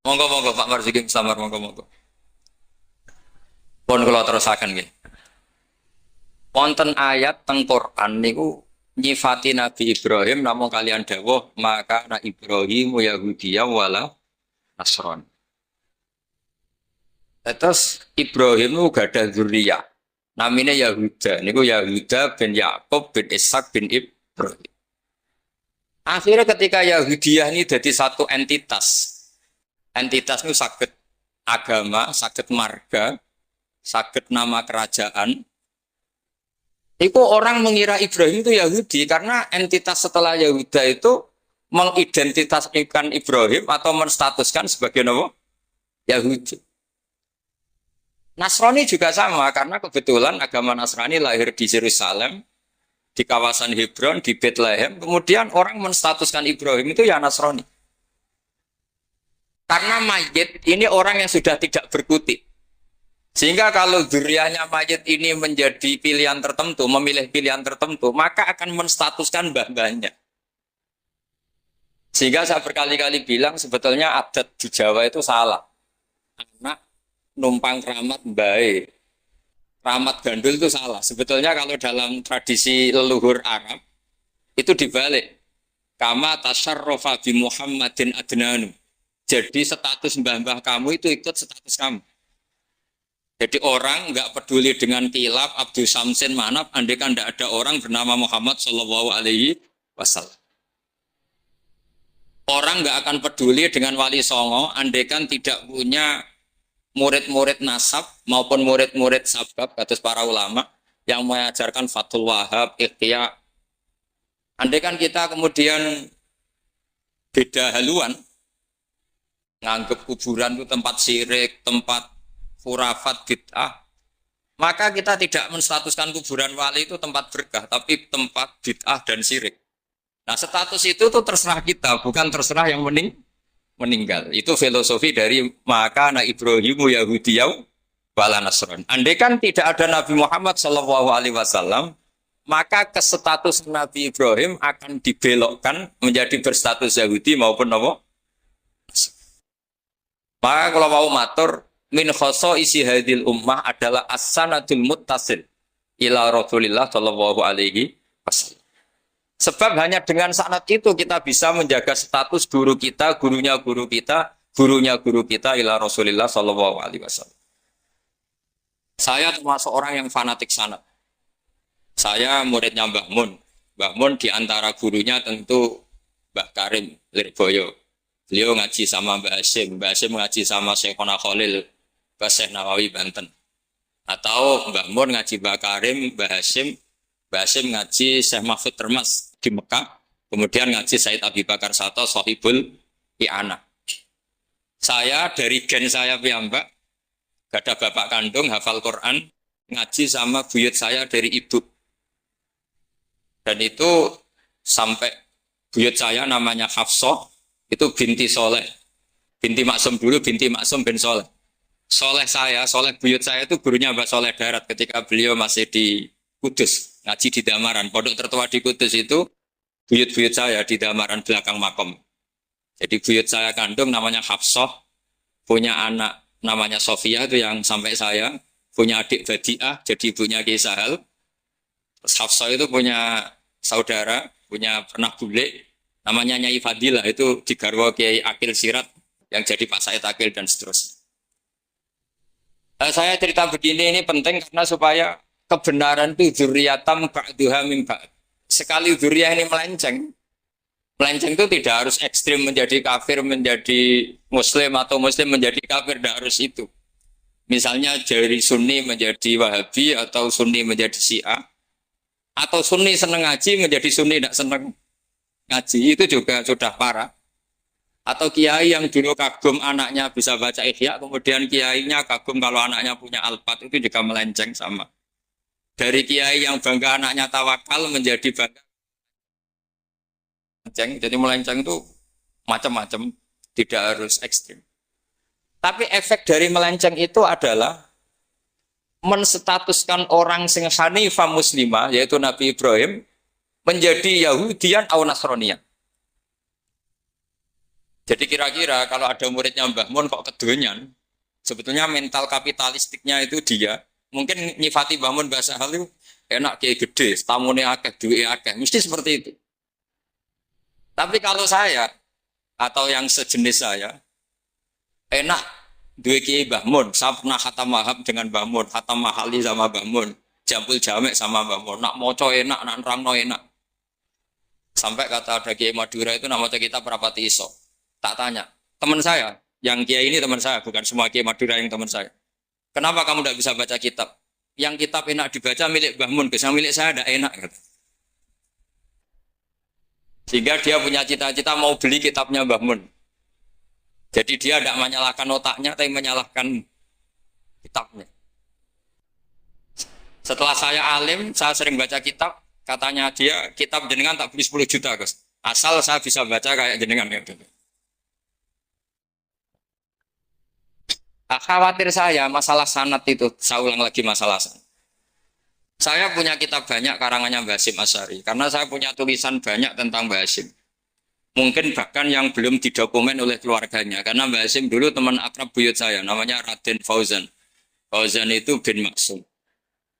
Monggo Pak Marzuki samar monggo. Pun kula terusaken nggih. Wonten ayat teng Quran niku nyifati Nabi Ibrahim namung kalian dawuh maka na Ibrahim Yahudiyya wala Nasron. Terus Ibrahim itu gak ada zuriyah. Namanya Yahuda. Niku Yahuda bin Yakub bin Ishak bin Ibrahim. Akhirnya ketika Yahudiyah ini jadi satu entitas. Entitas itu sakit agama, sakit marga, sakit nama kerajaan. Itu orang mengira Ibrahim itu Yahudi karena entitas setelah Yahuda itu mengidentitaskan Ibrahim atau menstatuskan sebagai nama Yahudi. Nasrani juga sama karena kebetulan agama Nasrani lahir di Yerusalem, di kawasan Hebron, di Bethlehem. Kemudian orang menstatuskan Ibrahim itu ya Nasrani. Karena mayit ini orang yang sudah tidak berkutik. Sehingga kalau dzurriyyahnya mayit ini menjadi pilihan tertentu, memilih pilihan tertentu, maka akan menstatuskan mbah-mbahnya. Sehingga saya berkali-kali bilang sebetulnya adat di Jawa itu salah. Anak numpang keramat baik. Keramat gandul itu salah. Sebetulnya kalau dalam tradisi leluhur Arab, itu dibalik. Kama tasyarrafa bi Muhammadin adnanu. Jadi status mbah-mbah kamu itu ikut status kamu. Jadi orang nggak peduli dengan kilaf, Abdul Samsin, Manaf, andai kan tidak ada orang bernama Muhammad Shallallahu Alaihi Wasallam. Orang nggak akan peduli dengan Wali Songo, andai kan tidak punya murid-murid nasab maupun murid-murid sabab, kados para ulama yang mengajarkan Fathul Wahab, Ikhtiya. Andai kan kita kemudian beda haluan, nganggep kuburan itu tempat syirik, tempat khurafat bid'ah, maka kita tidak menstatuskan kuburan wali itu tempat berkah, tapi tempat bid'ah dan syirik. Nah, status itu tuh terserah kita, bukan terserah yang meninggal. Itu filosofi dari maka na Ibrahimu Yahudiyya wala Nasron. Andai kan tidak ada Nabi Muhammad SAW, maka status Nabi Ibrahim akan dibelokkan menjadi berstatus Yahudi maupun apa? Maka kalau mau matur, min khoso isi hadil ummah adalah as-sanadul muttasil ila Rasulillah sallallahu alaihi wasallam. Sebab hanya dengan sanad itu kita bisa menjaga status guru kita, gurunya guru kita, gurunya guru kita ila Rasulillah sallallahu alaihi wasallam. Saya termasuk orang yang fanatik sanad. Saya muridnya Mbah Mun. Mbah Mun di antara gurunya tentu Mbah Karim Lirboyo. Beliau ngaji sama Mbah Hasyim ngaji sama Syekhona Khalil Syekh Nawawi Banten. Atau Mbah Mun ngaji Mbah Karim, Mbah Hasyim ngaji Syekh Mahfud Termas di Mekah, kemudian ngaji Said Abi Bakar Sato Sohibul I'ana. Saya dari gen saya piyambak, gak ada bapak kandung, hafal Quran, ngaji sama buyut saya dari ibu. Dan itu sampai buyut saya namanya Hafsah, itu binti Soleh. Binti Maksum dulu, binti Maksum bin Soleh. Soleh buyut saya itu gurunya Mbak Soleh Darat ketika beliau masih di Kudus, ngaji di Damaran. Pondok tertua di Kudus itu buyut-buyut saya di Damaran belakang makom. Jadi buyut saya kandung namanya Hafsah, punya anak namanya Sofia itu yang sampai saya, punya adik Badiah, jadi ibunya Ki Sahal. Terus Hafsah itu punya saudara, punya anak bule, namanya Nyai Fadilah, itu di garwa Kiai Akil Sirat, yang jadi Pak Said Akil dan seterusnya. Saya cerita begini ini penting karena supaya kebenaran itu dzurriyatam ba'duha min ba'd. Sekali dzurriyah ini melenceng itu tidak harus ekstrim menjadi kafir, menjadi muslim, atau muslim menjadi kafir, tidak harus itu. Misalnya dari Sunni menjadi Wahabi, atau Sunni menjadi Syiah, atau Sunni seneng ngaji menjadi Sunni tidak seneng ngaji, itu juga sudah parah. Atau kiai yang dulu kagum anaknya bisa baca Ihya, kemudian kiainya kagum kalau anaknya punya Alfat, itu juga melenceng sama. Dari kiai yang bangga anaknya tawakal menjadi bangga melenceng. Jadi melenceng itu macam-macam, tidak harus ekstrim. Tapi efek dari melenceng itu adalah menstatuskan orang sing hanifah muslimah, yaitu Nabi Ibrahim, menjadi Yahudian atau Nasronian. Jadi kira-kira kalau ada muridnya Mbah Mun kok kedonyan, sebetulnya mental kapitalistiknya itu dia, mungkin nyifati Mbah Mun bahasa hal itu enak kayak gede, tamune akeh, duwe akeh, mesti seperti itu. Tapi kalau saya atau yang sejenis saya, enak duwe kiai Mbah Mun, saya pernah khatam mahab dengan Mbah Mun, khatam mahali sama Mbah Mun, jampul jamek sama Mbah Mun, nak moco enak, nak nerangno enak. Sampai kata ada kiai Madura itu nama kita Prapati Iso. Tak tanya, teman saya, yang kiai ini teman saya, bukan semua kiai Madura yang teman saya. Kenapa kamu tidak bisa baca kitab? Yang kitab enak dibaca milik Mbah Mun, yang milik saya tidak enak. Kata. Sehingga dia punya cita-cita mau beli kitabnya Mbah Mun. Jadi dia tidak menyalahkan otaknya, tapi menyalahkan kitabnya. Setelah saya alim, saya sering baca kitab, katanya dia, kitab jenengan tak beli 10 juta, Gus. Asal saya bisa baca kayak jenengan. Gitu. Khawatir saya masalah sanad itu, saya ulang lagi masalah sanad. Saya punya kitab banyak karangannya Mbah Hasyim Asy'ari, karena saya punya tulisan banyak tentang Mbah Hasyim. Mungkin bahkan yang belum didokumen oleh keluarganya, karena Mbah Hasyim dulu teman akrab buyut saya, namanya Raden Fauzan. Fauzan itu bin Maksum.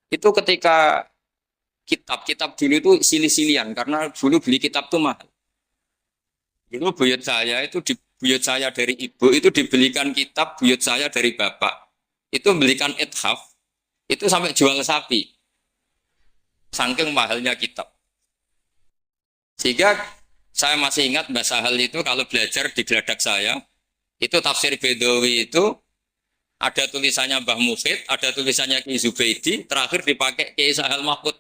Itu ketika kitab-kitab dulu itu silih-silian, karena dulu beli kitab itu mahal. Dulu buyut saya itu buyut saya dari ibu itu dibelikan kitab buyut saya dari bapak. Itu belikan ithaf, itu sampai jual sapi. Saking mahalnya kitab. Sehingga saya masih ingat Mbah Sahal itu kalau belajar di geladak saya, itu tafsir Bedawi itu ada tulisannya Mbah Mufid, ada tulisannya Ki Zubaidi, terakhir dipakai Ki Sahal Mahfud.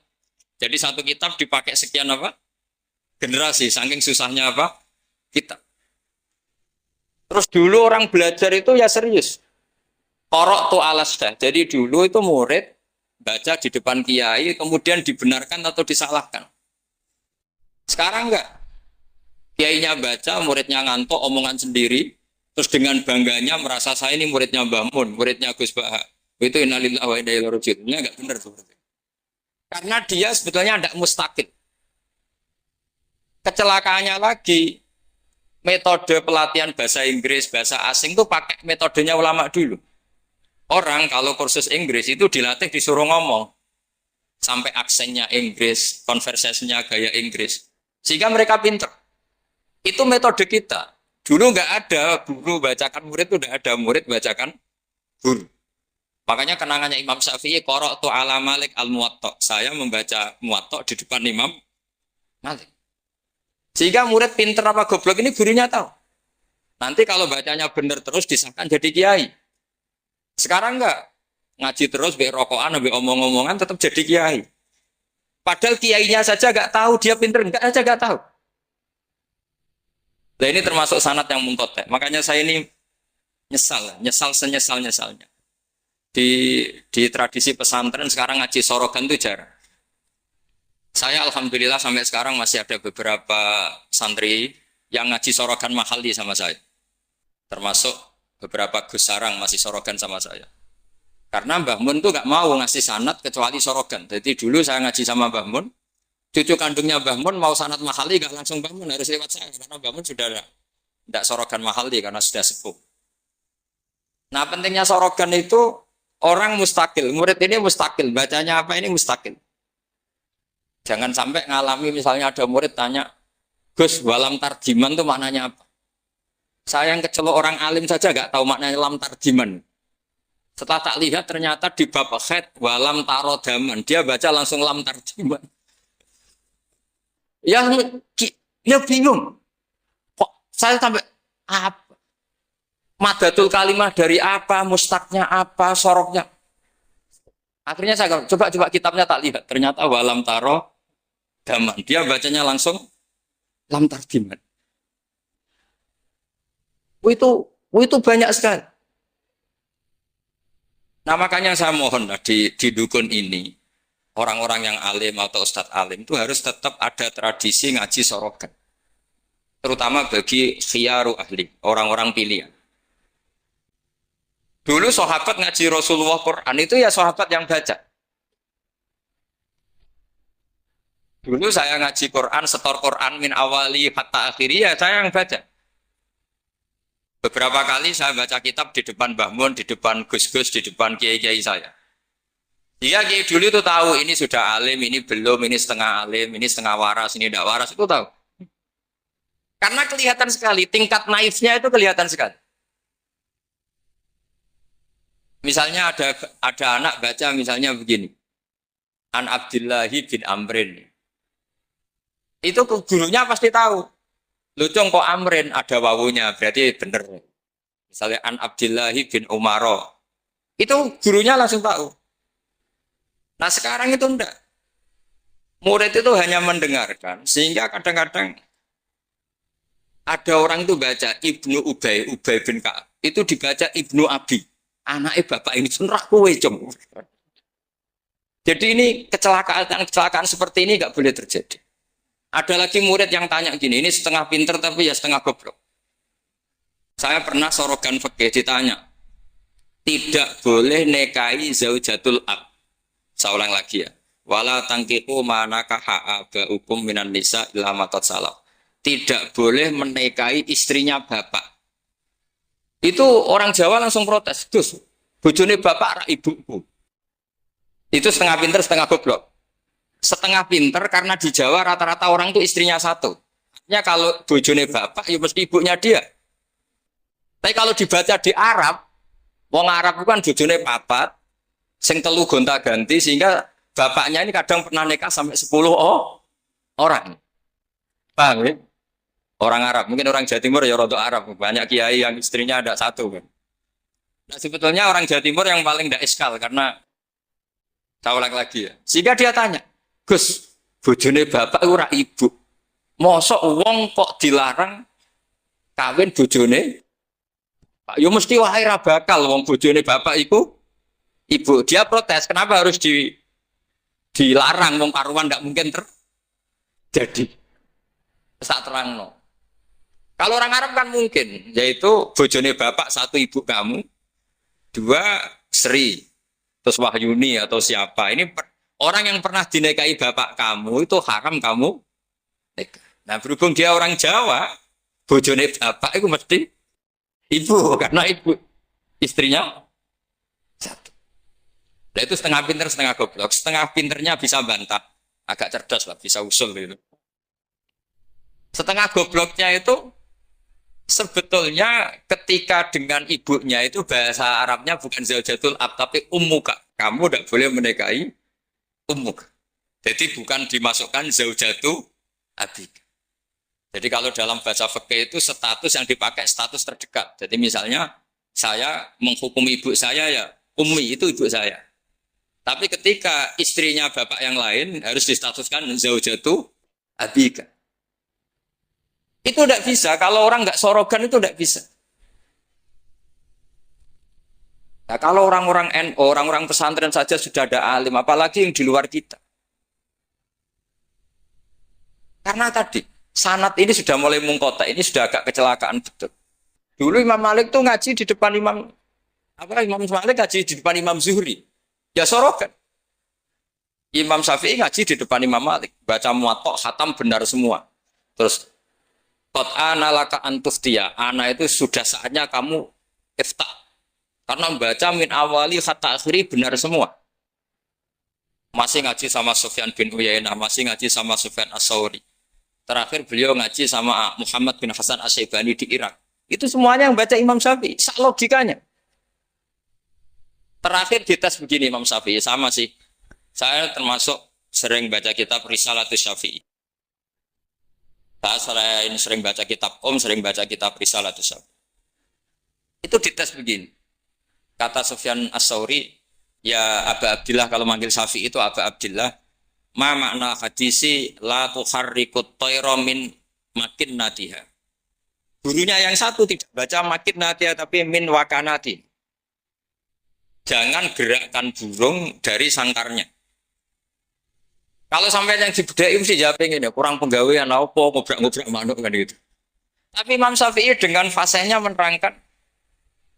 Jadi satu kitab dipakai sekian apa? Generasi, saking susahnya apa? Kitab. Terus dulu orang belajar itu ya serius. Korok tu alas dah. Jadi dulu itu murid baca di depan kiai, kemudian dibenarkan atau disalahkan. Sekarang enggak. Kiainya baca, muridnya ngantuk, omongan sendiri. Terus dengan bangganya merasa saya ini muridnya Mbah Mun, muridnya Gus Baha. Itu innalillahi wa inna ilaihi raji'un. Ini enggak benar seperti itu. Karena dia sebetulnya tidak mustaqil. Kecelakaannya lagi, metode pelatihan bahasa Inggris, bahasa asing itu pakai metodenya ulama dulu. Orang kalau kursus Inggris itu dilatih disuruh ngomong. Sampai aksennya Inggris, konversasinya gaya Inggris. Sehingga mereka pinter. Itu metode kita. Dulu nggak ada guru bacakan murid, itu nggak ada murid bacakan guru. Makanya kenangannya Imam Syafi'i, qara'tu ala Malik al-Muwatta. Saya membaca Muwatta di depan Imam Malik. Sehingga murid pinter apa goblok ini gurunya tahu. Nanti kalau bacanya benar terus disahkan jadi kiai. Sekarang enggak. Ngaji terus, be rokokan, be omong-omongan tetap jadi kiai. Padahal kiainya saja enggak tahu dia pinter, enggak aja enggak tahu. Nah ini termasuk sanad yang mungkotek. Makanya saya ini nyesal senyesal-nyesalnya. Di tradisi pesantren sekarang ngaji sorogan itu jarang. Saya alhamdulillah sampai sekarang masih ada beberapa santri yang ngaji sorogan mahali sama saya. Termasuk beberapa Gus Sarang masih sorogan sama saya. Karena Mbah Mun tuh gak mau ngasih sanad kecuali sorogan. Jadi dulu saya ngaji sama Mbah Mun, cucu kandungnya Mbah Mun mau sanad mahali gak langsung Mbah Mun, harus lewat saya. Karena Mbah Mun sudah tidak sorogan mahali karena sudah sepuh. Nah pentingnya sorogan itu orang mustakil. Murid ini mustakil, bacanya apa ini mustakil. Jangan sampai ngalami misalnya ada murid tanya, Gus, walam tarjiman itu maknanya apa? Saya yang kecelok orang alim saja nggak tahu maknanya lam tarjiman. Setelah tak lihat ternyata di bab khed walam tarodaman, dia baca langsung lam tarjiman. Ya bingung. Kok saya sampai apa? Madatul kalimah dari apa? Mustaknya apa? Soroknya. Akhirnya saya coba kitabnya tak lihat. Ternyata walam taro daman. Dia bacanya langsung lam tarjiman. Itu banyak sekali. Nah makanya saya mohon di dukun ini orang-orang yang alim atau ustadz alim itu harus tetap ada tradisi ngaji sorogan. Terutama bagi khiyaru ahli, orang-orang pilihan. Dulu sahabat ngaji Rasulullah Quran itu ya sahabat yang baca. Dulu saya ngaji Quran, setor Quran min awali hatta akhiri, ya saya yang baca. Beberapa kali saya baca kitab di depan Mbah Mun, di depan Gus-Gus, di depan kiai-kiai saya. Dia kiai dulu itu tahu ini sudah alim, ini belum, ini setengah alim, ini setengah waras, ini tidak waras, itu tahu. Karena kelihatan sekali, tingkat naifnya itu kelihatan sekali. Misalnya ada anak baca misalnya begini. An Abdillahi bin Amrin. Itu gurunya pasti tahu. Lucung kok Amrin ada wawunya, berarti benar. Misalnya An Abdillahi bin Umaro. Itu gurunya langsung tahu. Nah sekarang itu enggak. Murid itu hanya mendengarkan, sehingga kadang-kadang ada orang itu baca Ibnu Ubay bin Ka'ab. Itu dibaca Ibnu Abi. Anaknya bapak ini senrah kowe cung. Jadi ini kecelakaan seperti ini nggak boleh terjadi. Ada lagi murid yang tanya gini, ini setengah pinter tapi ya setengah goblok. Saya pernah sorogan fikih ditanya, tidak boleh nekai zaujatul ab. Saya ulang lagi ya. Wala tangkiku manakaha abaukum minan nisa illa matat salaf. Tidak boleh menikahi istrinya bapak. Itu orang Jawa langsung protes. Gus, bojone bapak rak ibuku. Itu setengah pinter, setengah goblok. Setengah pinter karena di Jawa rata-rata orang itu istrinya satu. Artinya kalau bojone bapak, ya mesti ibunya dia. Tapi kalau dibaca di Arab, wong Arab itu kan bojone papat, sing telu gonta-ganti, sehingga bapaknya ini kadang pernah nikah sampai 10 orang. Paham ya? Orang Arab, mungkin orang Jawa Timur ya rodok Arab, banyak kiai yang istrinya ada satu kan. Nah sebetulnya orang Jawa Timur yang paling tidak iskal karena saya ulang lagi ya. Sehingga dia tanya, Gus, bojone bapak ora ibu. Mosok wong kok dilarang kawin bojone? Pak, yo mesti wae ra bakal wong bojone bapak iku ibu. Dia protes, kenapa harus dilarang wong karuan ndak mungkin terjadi. Tak terangno. Kalau orang Arab kan mungkin, yaitu bojone bapak satu ibu kamu, dua Sri, terus Wahyuni atau siapa. Ini orang yang pernah dinikahi bapak kamu itu haram kamu nikah. Nah berhubung dia orang Jawa, bojone bapak itu mesti ibu, karena ibu istrinya satu. Nah itu setengah pinter, setengah goblok. Setengah pinternya bisa bantah, agak cerdas lah, bisa usul gitu. Setengah gobloknya itu sebetulnya ketika dengan ibunya itu bahasa Arabnya bukan zaujatul ab tapi ummuka. Kamu tidak boleh menikahi ummuka. Jadi bukan dimasukkan zaujatu abik. Jadi kalau dalam bahasa fikih itu status yang dipakai status terdekat. Jadi misalnya saya menghukumi ibu saya ya ummi itu ibu saya. Tapi ketika istrinya bapak yang lain harus distatuskan zaujatu abika. Itu tidak bisa, kalau orang nggak sorogan itu tidak bisa. Nah, kalau orang-orang NU, orang-orang pesantren saja sudah ada alim, apalagi yang di luar kita. Karena tadi, sanad ini sudah mulai mungkota, ini sudah agak kecelakaan betul. Dulu Imam Malik tuh ngaji di depan Imam Malik ngaji di depan Imam Zuhri. Ya sorogan. Imam Syafi'i ngaji di depan Imam Malik. Baca muwatta, khatam benar semua. Terus Qad ana laka antuftiya. Ana itu sudah saatnya kamu iftah. Karena membaca min awali hatta akhiri benar semua. Masih ngaji sama Sufyan bin Uyainah, masih ngaji sama Sufyan As-Sauri. Terakhir beliau ngaji sama Muhammad bin Hasan As-Syaibani di Irak. Itu semuanya yang baca Imam Syafi'i. Sak logikanya. Terakhir dites begini Imam Syafi'i. Sama sih. Saya termasuk sering baca kitab Risalatus Syafi'i. Saya sering baca kitab sering baca kitab Risalatus Syafi'i. Itu dites begini. Kata Sufyan As-Sauri, ya Aba Abdillah, kalau manggil Syafi'i itu Aba Abdillah, ma makna hadisi la tuharrikut tayra min makin natiha. Gurunya yang satu tidak baca makin natiha tapi min wakanati. Jangan gerakkan burung dari sangkarnya. Kalau sampai yang dibedai mesti jawab ini kurang penggawean apa ngobrak-ngobrak manuk kan gitu. Tapi Imam Syafi'i dengan fasihnya menerangkan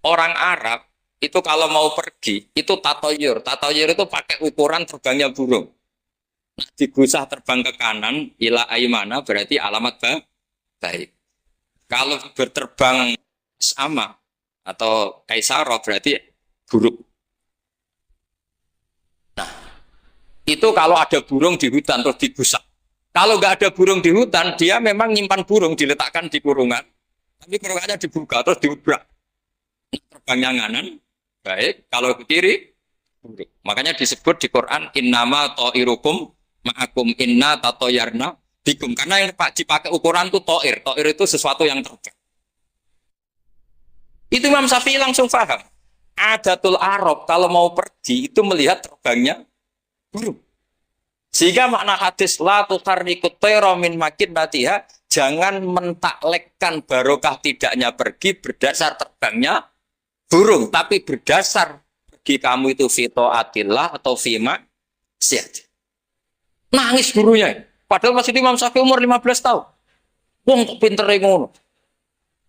orang Arab itu kalau mau pergi itu tatoyur. Tatoyur itu pakai ukuran terbangnya burung. Nah, digusah terbang ke kanan ila aimana berarti alamat baik. Kalau berterbang sama atau kaisaro berarti buruk. Nah, itu kalau ada burung di hutan terus digusah. Kalau nggak ada burung di hutan, dia memang nyimpan burung diletakkan di kurungan. Tapi kurungannya dibuka terus diubrak. Terbangnya nganan, baik. Kalau ke kiri, buruk. Makanya disebut di Quran, innama to'irukum ma'akum inna tatoyarna bikum. Karena yang dipakai ukuran itu to'ir. To'ir itu sesuatu yang terbang. Itu Imam Syafi'i langsung paham. Adatul Arab kalau mau pergi itu melihat terbangnya burung. Sehingga makna hadis la tukarrikut tayra min makin matiha, jangan mentaklekkan barokah tidaknya pergi berdasar terbangnya burung, tapi berdasar pergi kamu itu fitaatillah atau fima siat. Nangis gurunya. Padahal masih Imam Syafi'i umur 15 tahun. Wong kok pinter ngono.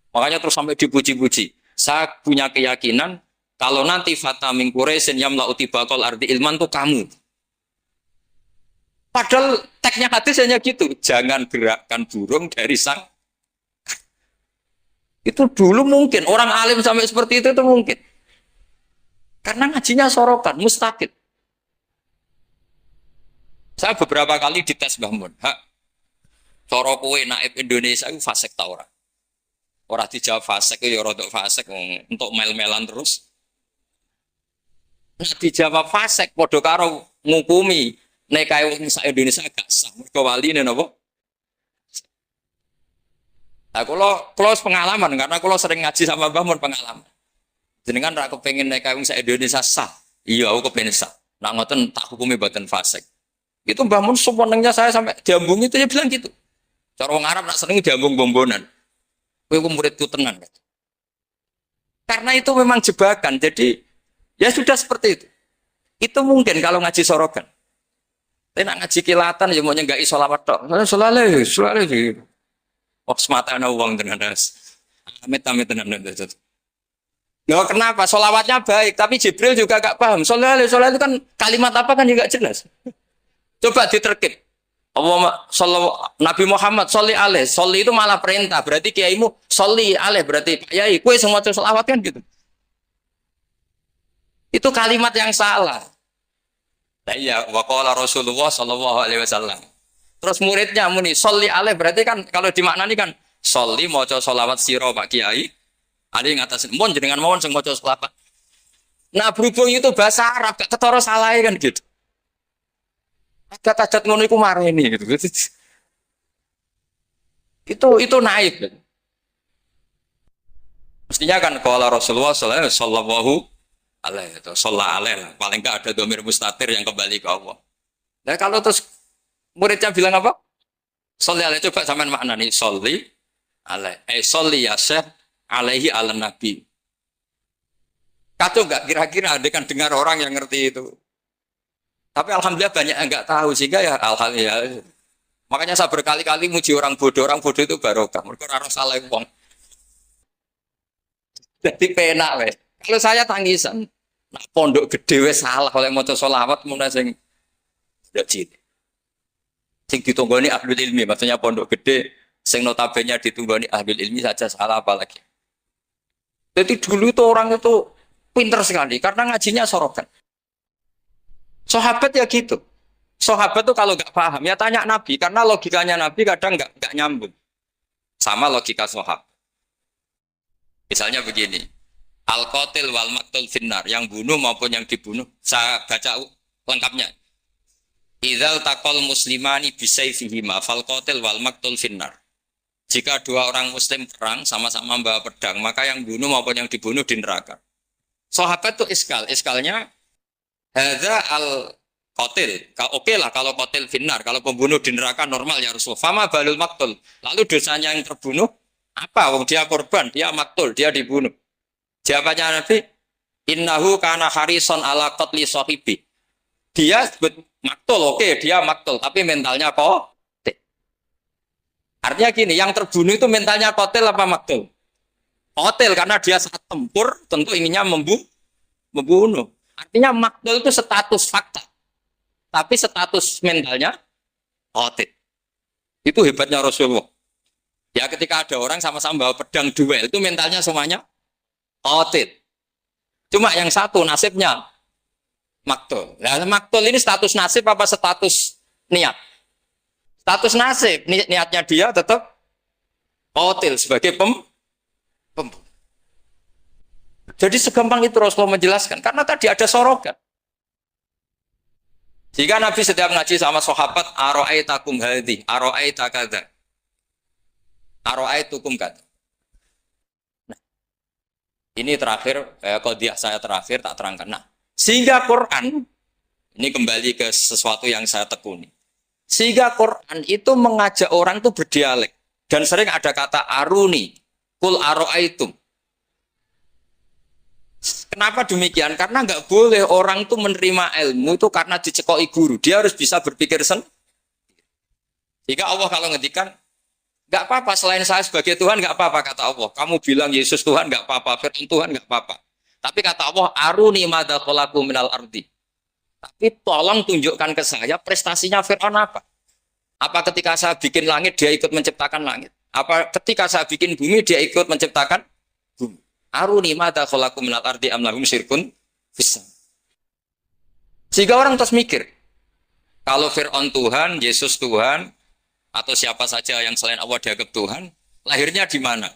Makanya terus sampai dipuji-puji. Saya punya keyakinan kalau nanti fata min Quraisyin yamla'u tibaqal ardi ilman tuh kamu. Padahal teksnya hadis hanya gitu, jangan gerakkan burung dari sang. Itu dulu mungkin orang alim sampai seperti itu mungkin. Karena ngajinya sorokan, mustaqil. Saya beberapa kali dites Mbah Mun, hak cara kowe naib Indonesia itu fasik ta ora? Ora dijawab fasik ya rodok fasik untuk mel-melan terus. Nek dijawab fasik padha karo ngukumi nek kae wong sak Indonesia gak sah mergo waline napa? Nah, kalau pengalaman karena kalau sering ngaji sama Mbah Mun pengalaman. Jenengan ra kepengin nek kae wong sak Indonesia sah. Iya aku kepengin sah. Nak ngoten tak hukumi mboten fasik. Itu Mbah Mun sewenengnya saya sampai diambung itu dia bilang gitu. Cara wong Arab nak seneng diambung bombonan. Kowe muridku tenan. Karena itu memang jebakan. Jadi ya sudah seperti itu. Itu mungkin kalau ngaji sorokan. Tapi nak ngaji kilatan ya maunya enggak isolawat tok. Solale. Oh semata ana wong tenan das. Amit-amit tenan. Loh kenapa? Solawatnya baik, tapi Jibril juga gak paham. Solale itu kan kalimat apa kan juga jelas. Coba diterkip. Nabi Muhammad sholli alaih. Sholli itu malah perintah. Berarti kiaimu sholli alaih. Berarti kiai kue semua sholawat kan gitu. Itu kalimat yang salah. Nah, iya, waqala Rasulullah sallallahu alaihi wasallam. Terus muridnya muni sholli alaih berarti kan kalau dimaknani kan sholli maca sholawat sira Pak Kiai. Ada yang ngatasin, "Mun jenengan mawon sing maca sholawat." Nah, berhubung itu bahasa Arab gak ketara salah kan gitu. Adat-adat ngono iku mareni gitu. Itu naib. Mestinya kan qala Rasulullah sallallahu alaihi itu alaihi lah. Paling enggak ada domir mustatir yang kembali ke Allah. Nah kalau terus muridnya bilang apa? Sholli alaihi, coba sampean maknani sholli alaihi. Sholli ya syekh alaihi ala nabi. Kacau enggak kira-kira ada kan dengar orang yang ngerti itu. Tapi alhamdulillah banyak yang enggak tahu sehingga ya alhamdulillah. Makanya saya berkali-kali muji orang bodoh itu barokah. Mereka ora salah wong. Jadi penak weh. Kalau saya tangisan, nak pondok gede wes salah oleh maca sholawat mun sing ndak cilik. Sing ditunggoni ahlul ilmi, maksudnya pondok gede sing notabene ditunggoni ahlul ilmi saja salah apalagi. Jadi dulu itu orang itu pinter sekali karena ngajinya sorokan. Sahabat ya gitu. Sahabat tuh kalau nggak paham ya tanya Nabi karena logikanya Nabi kadang nggak nyambung sama logika sahabat. Misalnya begini. Al-qatil wal maqtul finnar, yang bunuh maupun yang dibunuh. Saya baca lengkapnya. Idzal taqal muslimani bisayfihima fal qatil wal maqtul finnar. Jika dua orang muslim perang sama-sama membawa pedang, maka yang bunuh maupun yang dibunuh di neraka. Sahabat itu iskalnya hadza al qatil. Oke lah kalau qatil finnar, kalau pembunuh di neraka normal ya Rasul. Fama balul maqtul. Lalu dosanya yang terbunuh apa? Wong dia korban, dia maktul, dia dibunuh. Jawabannya Nabi, innahu kana harison ala qatli sahibi. Dia maktul, oke, dia maktul, tapi mentalnya kok. Artinya gini, yang terbunuh itu mentalnya kotil apa maktul? Kotil, karena dia saat tempur tentu inginnya membunuh. Artinya maktul itu status fakta, tapi status mentalnya kotil. Itu hebatnya Rasulullah. Ya ketika ada orang sama-sama bawa pedang duel, itu mentalnya semuanya kotil. Cuma yang satu nasibnya maktul. Nah, maktul ini status nasib apa status niat? Status nasib, niatnya dia tetap kotil sebagai pembunuh. Jadi segampang itu Rasulullah menjelaskan, karena tadi ada sorogan. Jika Nabi setiap ngaji sama sahabat, aro'aitakum hadhi, aro'aita kadha, aro'aitukum kadha. Nah, ini terakhir, qadiyah saya terakhir tak terangkan. Nah, sehingga Quran, ini kembali ke sesuatu yang saya tekuni. Sehingga Quran itu mengajak orang itu berdialek. Dan sering ada kata aruni, kul aro'aitum. Kenapa demikian? Karena nggak boleh orang itu menerima ilmu itu karena dicekoki guru. Dia harus bisa berpikir sendiri. Jika Allah kalau ngendikan, nggak apa-apa selain saya sebagai Tuhan nggak apa-apa kata Allah. Kamu bilang Yesus Tuhan nggak apa-apa, Fir'aun Tuhan nggak apa-apa. Tapi kata Allah, aruni madza khalaqu minal ardi. Tapi tolong tunjukkan ke saya prestasinya Fir'aun apa? Apa ketika saya bikin langit dia ikut menciptakan langit? Apa ketika saya bikin bumi dia ikut menciptakan bumi? Aruni madza khalaqu minal ardi am lahum syirkun fis. Sehingga orang terus mikir, kalau Fir'aun Tuhan, Yesus Tuhan, atau siapa saja yang selain Allah dianggap Tuhan, lahirnya di mana?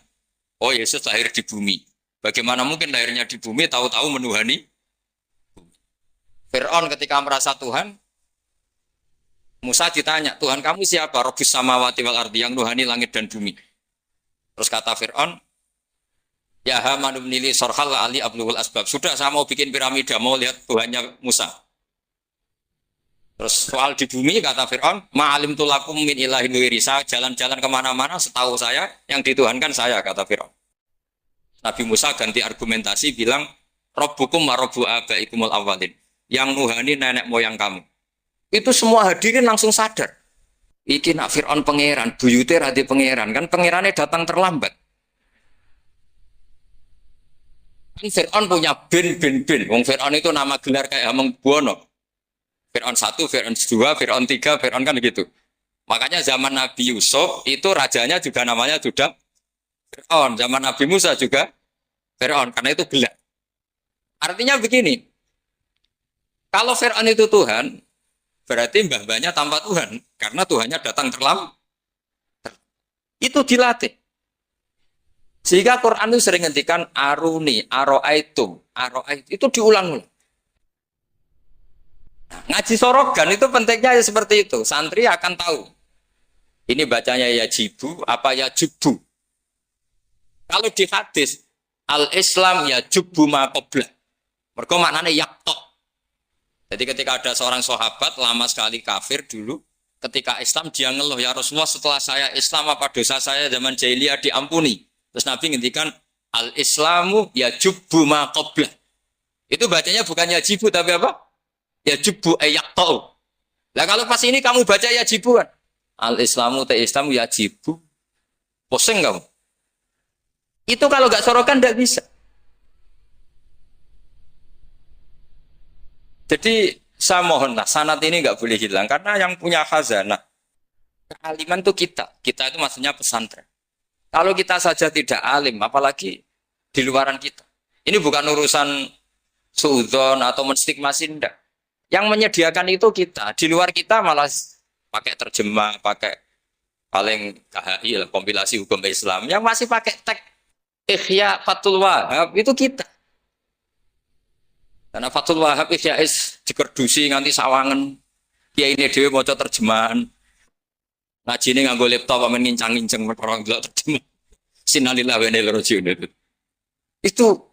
Oh, Yesus lahir di bumi. Bagaimana mungkin lahirnya di bumi tahu-tahu menuhani? Fir'aun ketika merasa Tuhan, Musa ditanya, Tuhan kamu siapa? Rabbus samawati wal ardi, yang nuhani langit dan bumi. Terus kata Fir'aun, ya Haman ibnili sorhal ali abluhul asbab. Sudah saya mau bikin piramida, mau lihat Tuhannya Musa. Terus soal di bumi kata Fir'aun, ma'alim tulakum min ilahin wiri. Saya jalan-jalan kemana-mana setahu saya, yang dituhankan saya, kata Fir'aun. Nabi Musa ganti argumentasi bilang, Rabbukum wa rabbu abaikumul awalin. Yang nuhani nenek moyang kamu. Itu semua hadirin langsung sadar. Iki nak Fir'aun pangeran, buyute radi pangeran. Kan pangerannya datang terlambat. Kan Fir'aun punya bin. Wong Fir'aun itu nama gelar kayak Hamengkubuwono. Fir'aun 1, Fir'aun 2, Fir'aun 3, Fir'aun kan gitu. Makanya zaman Nabi Yusuf itu rajanya juga namanya sudah Fir'aun. Zaman Nabi Musa juga Fir'aun. Karena itu gelar. Artinya begini. Kalau Fir'aun itu Tuhan, berarti mbah-mbahnya tanpa Tuhan. Karena Tuhannya datang terlambat. Itu dilatih. Sehingga Quran itu sering ngendikan aruni, aro'aitum, itu diulang-ulang. Nah, ngaji sorogan itu pentingnya ya seperti itu. Santri akan tahu. Ini bacanya ya jibu, apa ya jubu. Kalau di hadis, al-Islam ya jubu maqoblah. Mereka maknanya yaktok. Jadi ketika ada seorang sahabat lama sekali kafir dulu, ketika Islam dia ngeluh, ya Rasulullah setelah saya Islam apa dosa saya zaman jahiliyah diampuni. Terus Nabi ngendikan al-Islamu ya jubbu ma qablah. Itu bacanya bukan ya jibu tapi apa? Ya jubbu ayaktau. Lah kalau pas ini kamu baca ya jibu kan? Al-Islamu te Islam ya jibu. Pusing kamu. Itu kalau nggak sorokan nggak bisa. Jadi saya mohonlah sanad ini nggak boleh hilang karena yang punya khazanah kealiman itu kita itu maksudnya pesantren. Kalau kita saja tidak alim, apalagi di luaran kita. Ini bukan urusan suudzon atau menstigmasi, enggak. Yang menyediakan itu kita, di luar kita malah pakai terjemah, pakai paling KHI lah, kompilasi hukum Islam. Yang masih pakai teks Ihya Fathul Wahab itu kita. Karena Fathul Wahab Ihya'is dikerdusi nganti sawangan. Ya ini dewe maca terjemahan. Ngaji ini nganggo laptop amen ngincang-ngincang orang delok terjemah. Sinalillah wa inna ilaihi raji'un. Itu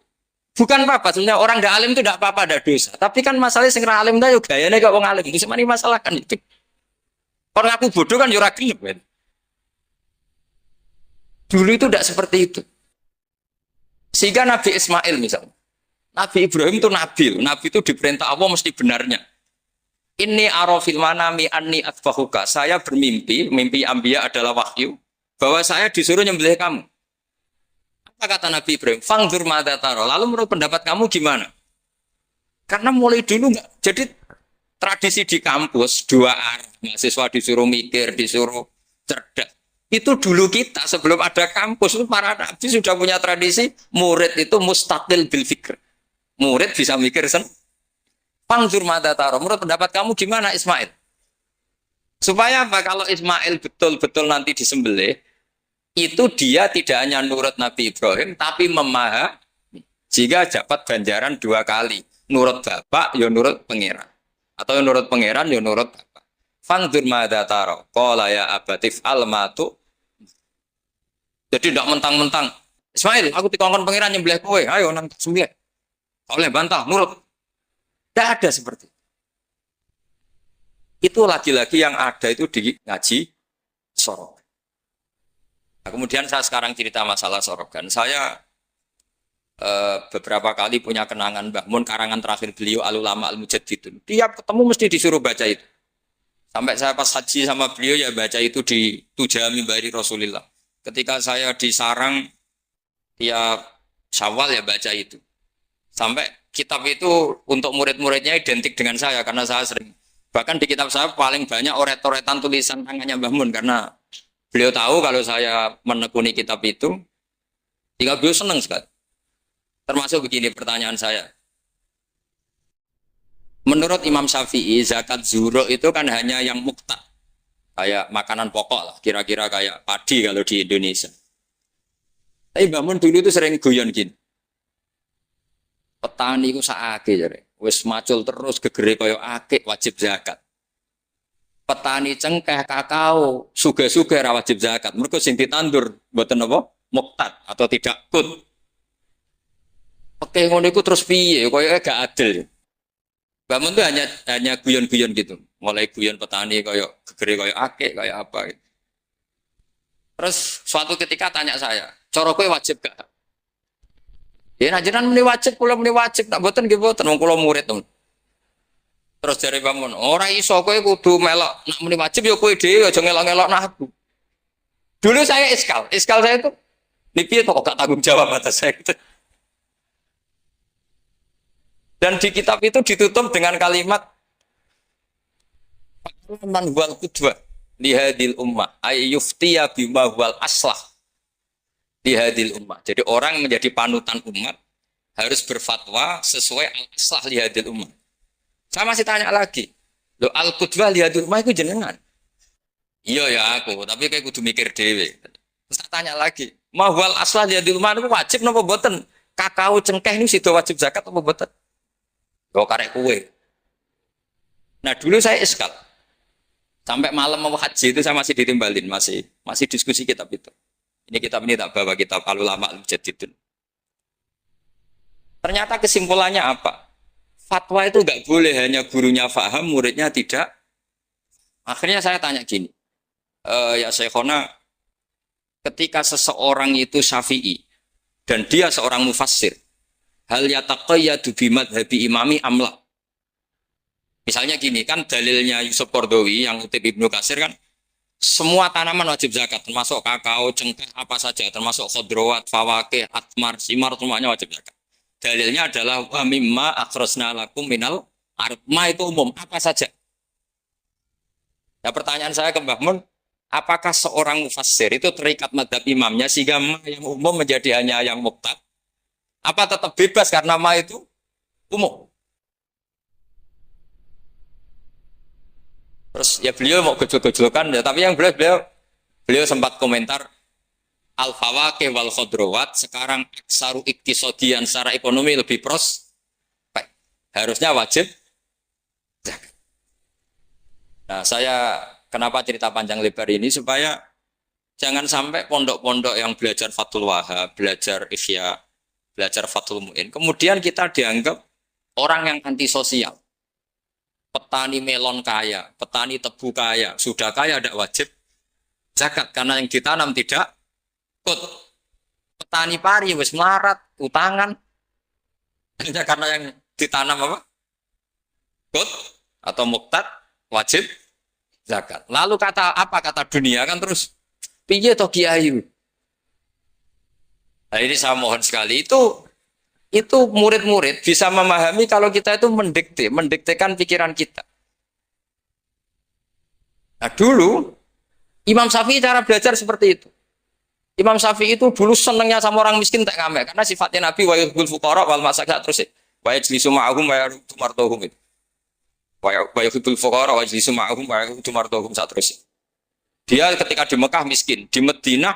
bukan apa-apa. Sebenarnya orang ndak alim itu ndak apa-apa, ndak dosa. Tapi kan masalahnya sing ra alim ta yo gayane kok wong alim. Itu semani masalah kan itu. Orang aku bodoh kan yo ora gelem kan. Dulu itu ndak seperti itu. Sehingga Nabi Ismail misalnya. Nabi Ibrahim itu nabi. Nabi itu diperintah Allah mesti benarnya. Ini arafil manami anni atbahuka. Saya bermimpi, mimpi Anbiya adalah wahyu, bahwa saya disuruh nyembelih kamu. Apa kata Nabi Ibrahim? Fangdur madza tara. Lalu menurut pendapat kamu gimana? Karena mulai dulu enggak. Jadi tradisi di kampus dua arah. Mahasiswa disuruh mikir, disuruh cerdas. Itu dulu kita sebelum ada kampus itu para nabi sudah punya tradisi murid itu mustaqil bil fikr. Murid bisa mikir Fangdur madza tara. Menurut pendapat kamu gimana Ismail? Supaya apa? Kalau Ismail betul-betul nanti disembelih, itu dia tidak hanya nurut Nabi Ibrahim, tapi memahami jika dapat ganjaran dua kali. Nurut bapak, ya nurut pangeran. Atau nurut pangeran, ya nurut bapak. Fangdur madza tara. Qala ya abatif almatu. Jadi tidak mentang-mentang. Ismail, aku dikongkon pangeran nyembelih kowe. Ayo nang sembelih. Oleh bantah, nurut. Tidak ada seperti itu. Itu lagi-lagi yang ada itu di ngaji sorok. Nah, kemudian saya sekarang cerita masalah sorogan. Saya beberapa kali punya kenangan Mbah Mun, karangan terakhir beliau Al-Ulama Al-Mujaddidun. Tiap ketemu mesti disuruh baca itu. Sampai saya pas haji sama beliau ya baca itu di Tujami Bari Rasulillah. Ketika saya di sarang tiap Syawal ya baca itu. Sampai kitab itu untuk murid-muridnya identik dengan saya karena saya sering. Bahkan di kitab saya paling banyak oret-oretan tulisan tangannya Mbah Mun karena beliau tahu kalau saya menekuni kitab itu, tinggal beliau senang sekali. Termasuk begini pertanyaan saya. Menurut Imam Syafi'i, zakat zuhro itu kan hanya yang muqtad. Kayak makanan pokok lah, kira-kira kayak padi kalau di Indonesia. Tapi Mbah Mun dulu itu sering guyon gini. Petani itu saake jare. Wis macul terus gegere kaya akik wajib zakat. Petani cengkeh kakao suge-suge ra wajib zakat. Mergo sing ditandur mboten apa? Muqtad atau tidak kut. Oke ngono iku terus piye? Kaya gak adil. Mbah Mun tuh hanya guyon-guyon gitu. Mulai guyon petani kaya gegere kaya akik kaya apa gitu. Terus suatu ketika tanya saya, "Cara kowe wajib gak?" Ya najenan muni wajib, kula muni wajib, tak boten nggih boten wong kula murid to. Terus jare Mbah Mun, ora iso kowe kudu melok nek muni wajib ya kowe dhewe aja ngelok-ngelokno aku. Dulu saya iskal saya itu niki kok gak tanggung jawab atas saya gitu. Dan di kitab itu ditutup dengan kalimat man wal qudwa li hadil ummah ay yuftiya bima wal aslah di hadil ummah. Jadi orang yang menjadi panutan umat harus berfatwa sesuai al-aslah li hadil ummah. Saya masih tanya lagi. Loh al-qudwah li hadil ummah itu jenengan? Iya ya aku, tapi kayak kudu mikir dhewe. Terus tak tanya lagi, mahwal aslah li hadil ummah itu wajib napa mboten? Kakao cengkeh ini sido wajib zakat apa mboten? Yo karek kue. Nah dulu saya iskal. Sampai malam mau haji itu saya masih ditimbalin, masih diskusi kitab itu. Ini kitab ini tak bawa kitab Al-Ulama Al-Mujaddidun. Ternyata kesimpulannya apa? Fatwa itu nggak boleh hanya gurunya faham, muridnya tidak. Akhirnya saya tanya gini, ya Syekhona, ketika seseorang itu syafi'i dan dia seorang mufassir, hal yataqayyadu bimadhabi imami amla. Misalnya gini, kan dalilnya Yusuf Qardawi yang kutip Ibnu Katsir kan, semua tanaman wajib zakat, termasuk kakao, cengkeh, apa saja, termasuk khodrowat, fawakih, atmar, simar, semuanya wajib zakat. Dalilnya adalah wa mimma akhrajna lakum minal ardh. Ma itu umum, apa saja. Nah pertanyaan saya ke Mbah Mun, apakah seorang mufassir itu terikat madhab imamnya sehingga ma yang umum menjadi hanya yang muqtad? Apa tetap bebas karena ma itu umum? Terus ya beliau mau gejol-gejolkan ya, tapi yang beliau sempat komentar al-fawakih wal khodrowat sekarang aksaru iktisodian secara ekonomi lebih prospek. Harusnya wajib. Nah, saya kenapa cerita panjang lebar ini supaya jangan sampai pondok-pondok yang belajar Fathul Wahab, belajar Ihya, belajar Fathul Mu'in, kemudian kita dianggap orang yang antisosial. Petani melon kaya, petani tebu kaya, sudah kaya tidak wajib zakat karena yang ditanam tidak kut. Petani pari wis melarat, utangan hanya karena yang ditanam apa? Kut. atau muqtad wajib zakat. Lalu kata dunia kan terus piye to kiai? Nah ini saya mohon sekali itu murid-murid bisa memahami kalau kita itu mendiktekan pikiran kita. Nah dulu Imam Syafi'i cara belajar seperti itu. Imam Syafi'i itu dulu senengnya sama orang miskin tak ngamek karena sifatnya Nabi wa yuhibbul fuqara wal masakin terus wa yajlisu ma'ahum wa yarudu martuhum itu. Wa yuhibbul fuqara wa yajlisu ma'ahum wa yarudu martuhum terus. Dia ketika di Mekah miskin, di Madinah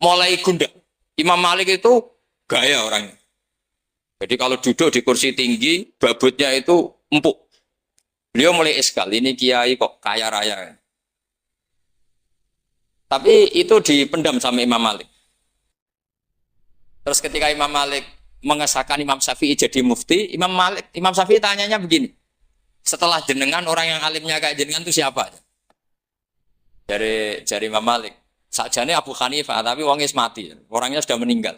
mulai gundah. Imam Malik itu gaya orangnya. Jadi kalau duduk di kursi tinggi, babutnya itu empuk. Beliau mulai iskal, ini kiai kok kaya raya. Tapi itu dipendam sama Imam Malik. Terus ketika Imam Malik mengesahkan Imam Syafi'i jadi mufti, Imam Syafi'i tanyanya begini. Setelah jenengan orang yang alimnya kayak jenengan itu siapa? Dari Imam Malik. Sakjane Abu Hanifah, tapi wongnya mati. Orangnya sudah meninggal.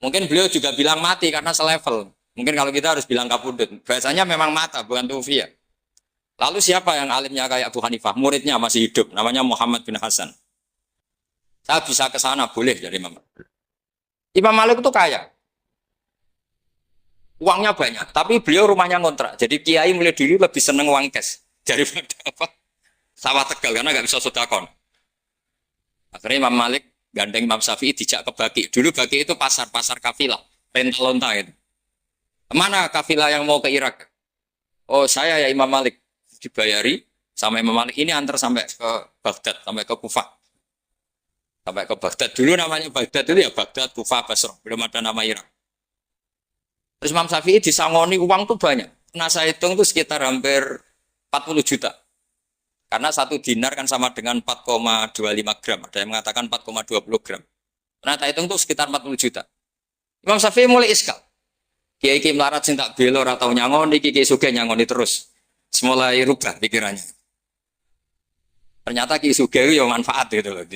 Mungkin beliau juga bilang mati karena selevel. Mungkin kalau kita harus bilang kapundut. Biasanya memang mata, bukan tufi ya. Lalu siapa yang alimnya kayak Abu Hanifah? Muridnya masih hidup, namanya Muhammad bin Hasan. Saya bisa ke sana, boleh dari Imam Malik. Imam Malik itu kaya. Uangnya banyak, tapi beliau rumahnya ngontrak. Jadi kiai mulai dulu lebih seneng uang cash daripada apa? Sawah Tegal karena nggak bisa sedekah. Akhirnya Imam Malik gandeng Imam Syafi'i dijak ke Baki. Dulu Baki itu pasar kafilah, rental-onta itu. Kemana kafilah yang mau ke Irak? Oh saya ya Imam Malik, dibayari sama Imam Malik ini antar sampai ke Baghdad, sampai ke Kufah. Sampai ke Baghdad. Dulu namanya Baghdad itu ya Baghdad, Kufah, Basrah. Belum ada nama Irak. Terus Imam Syafi'i disangoni uang tuh banyak. Nah saya hitung tuh sekitar hampir 40 juta. Karena 1 dinar kan sama dengan 4,25 gram. Ada yang mengatakan 4,20 gram. Nah saya hitung tuh sekitar 40 juta. Imam Syafi'i mulai iskal. Kiai-kiai melarat sing tak belo ora tau nyangoni, kiai sugih nyangoni terus. Mulai rubah pikirannya. Ternyata kiai sugih yo manfaat gitu loh.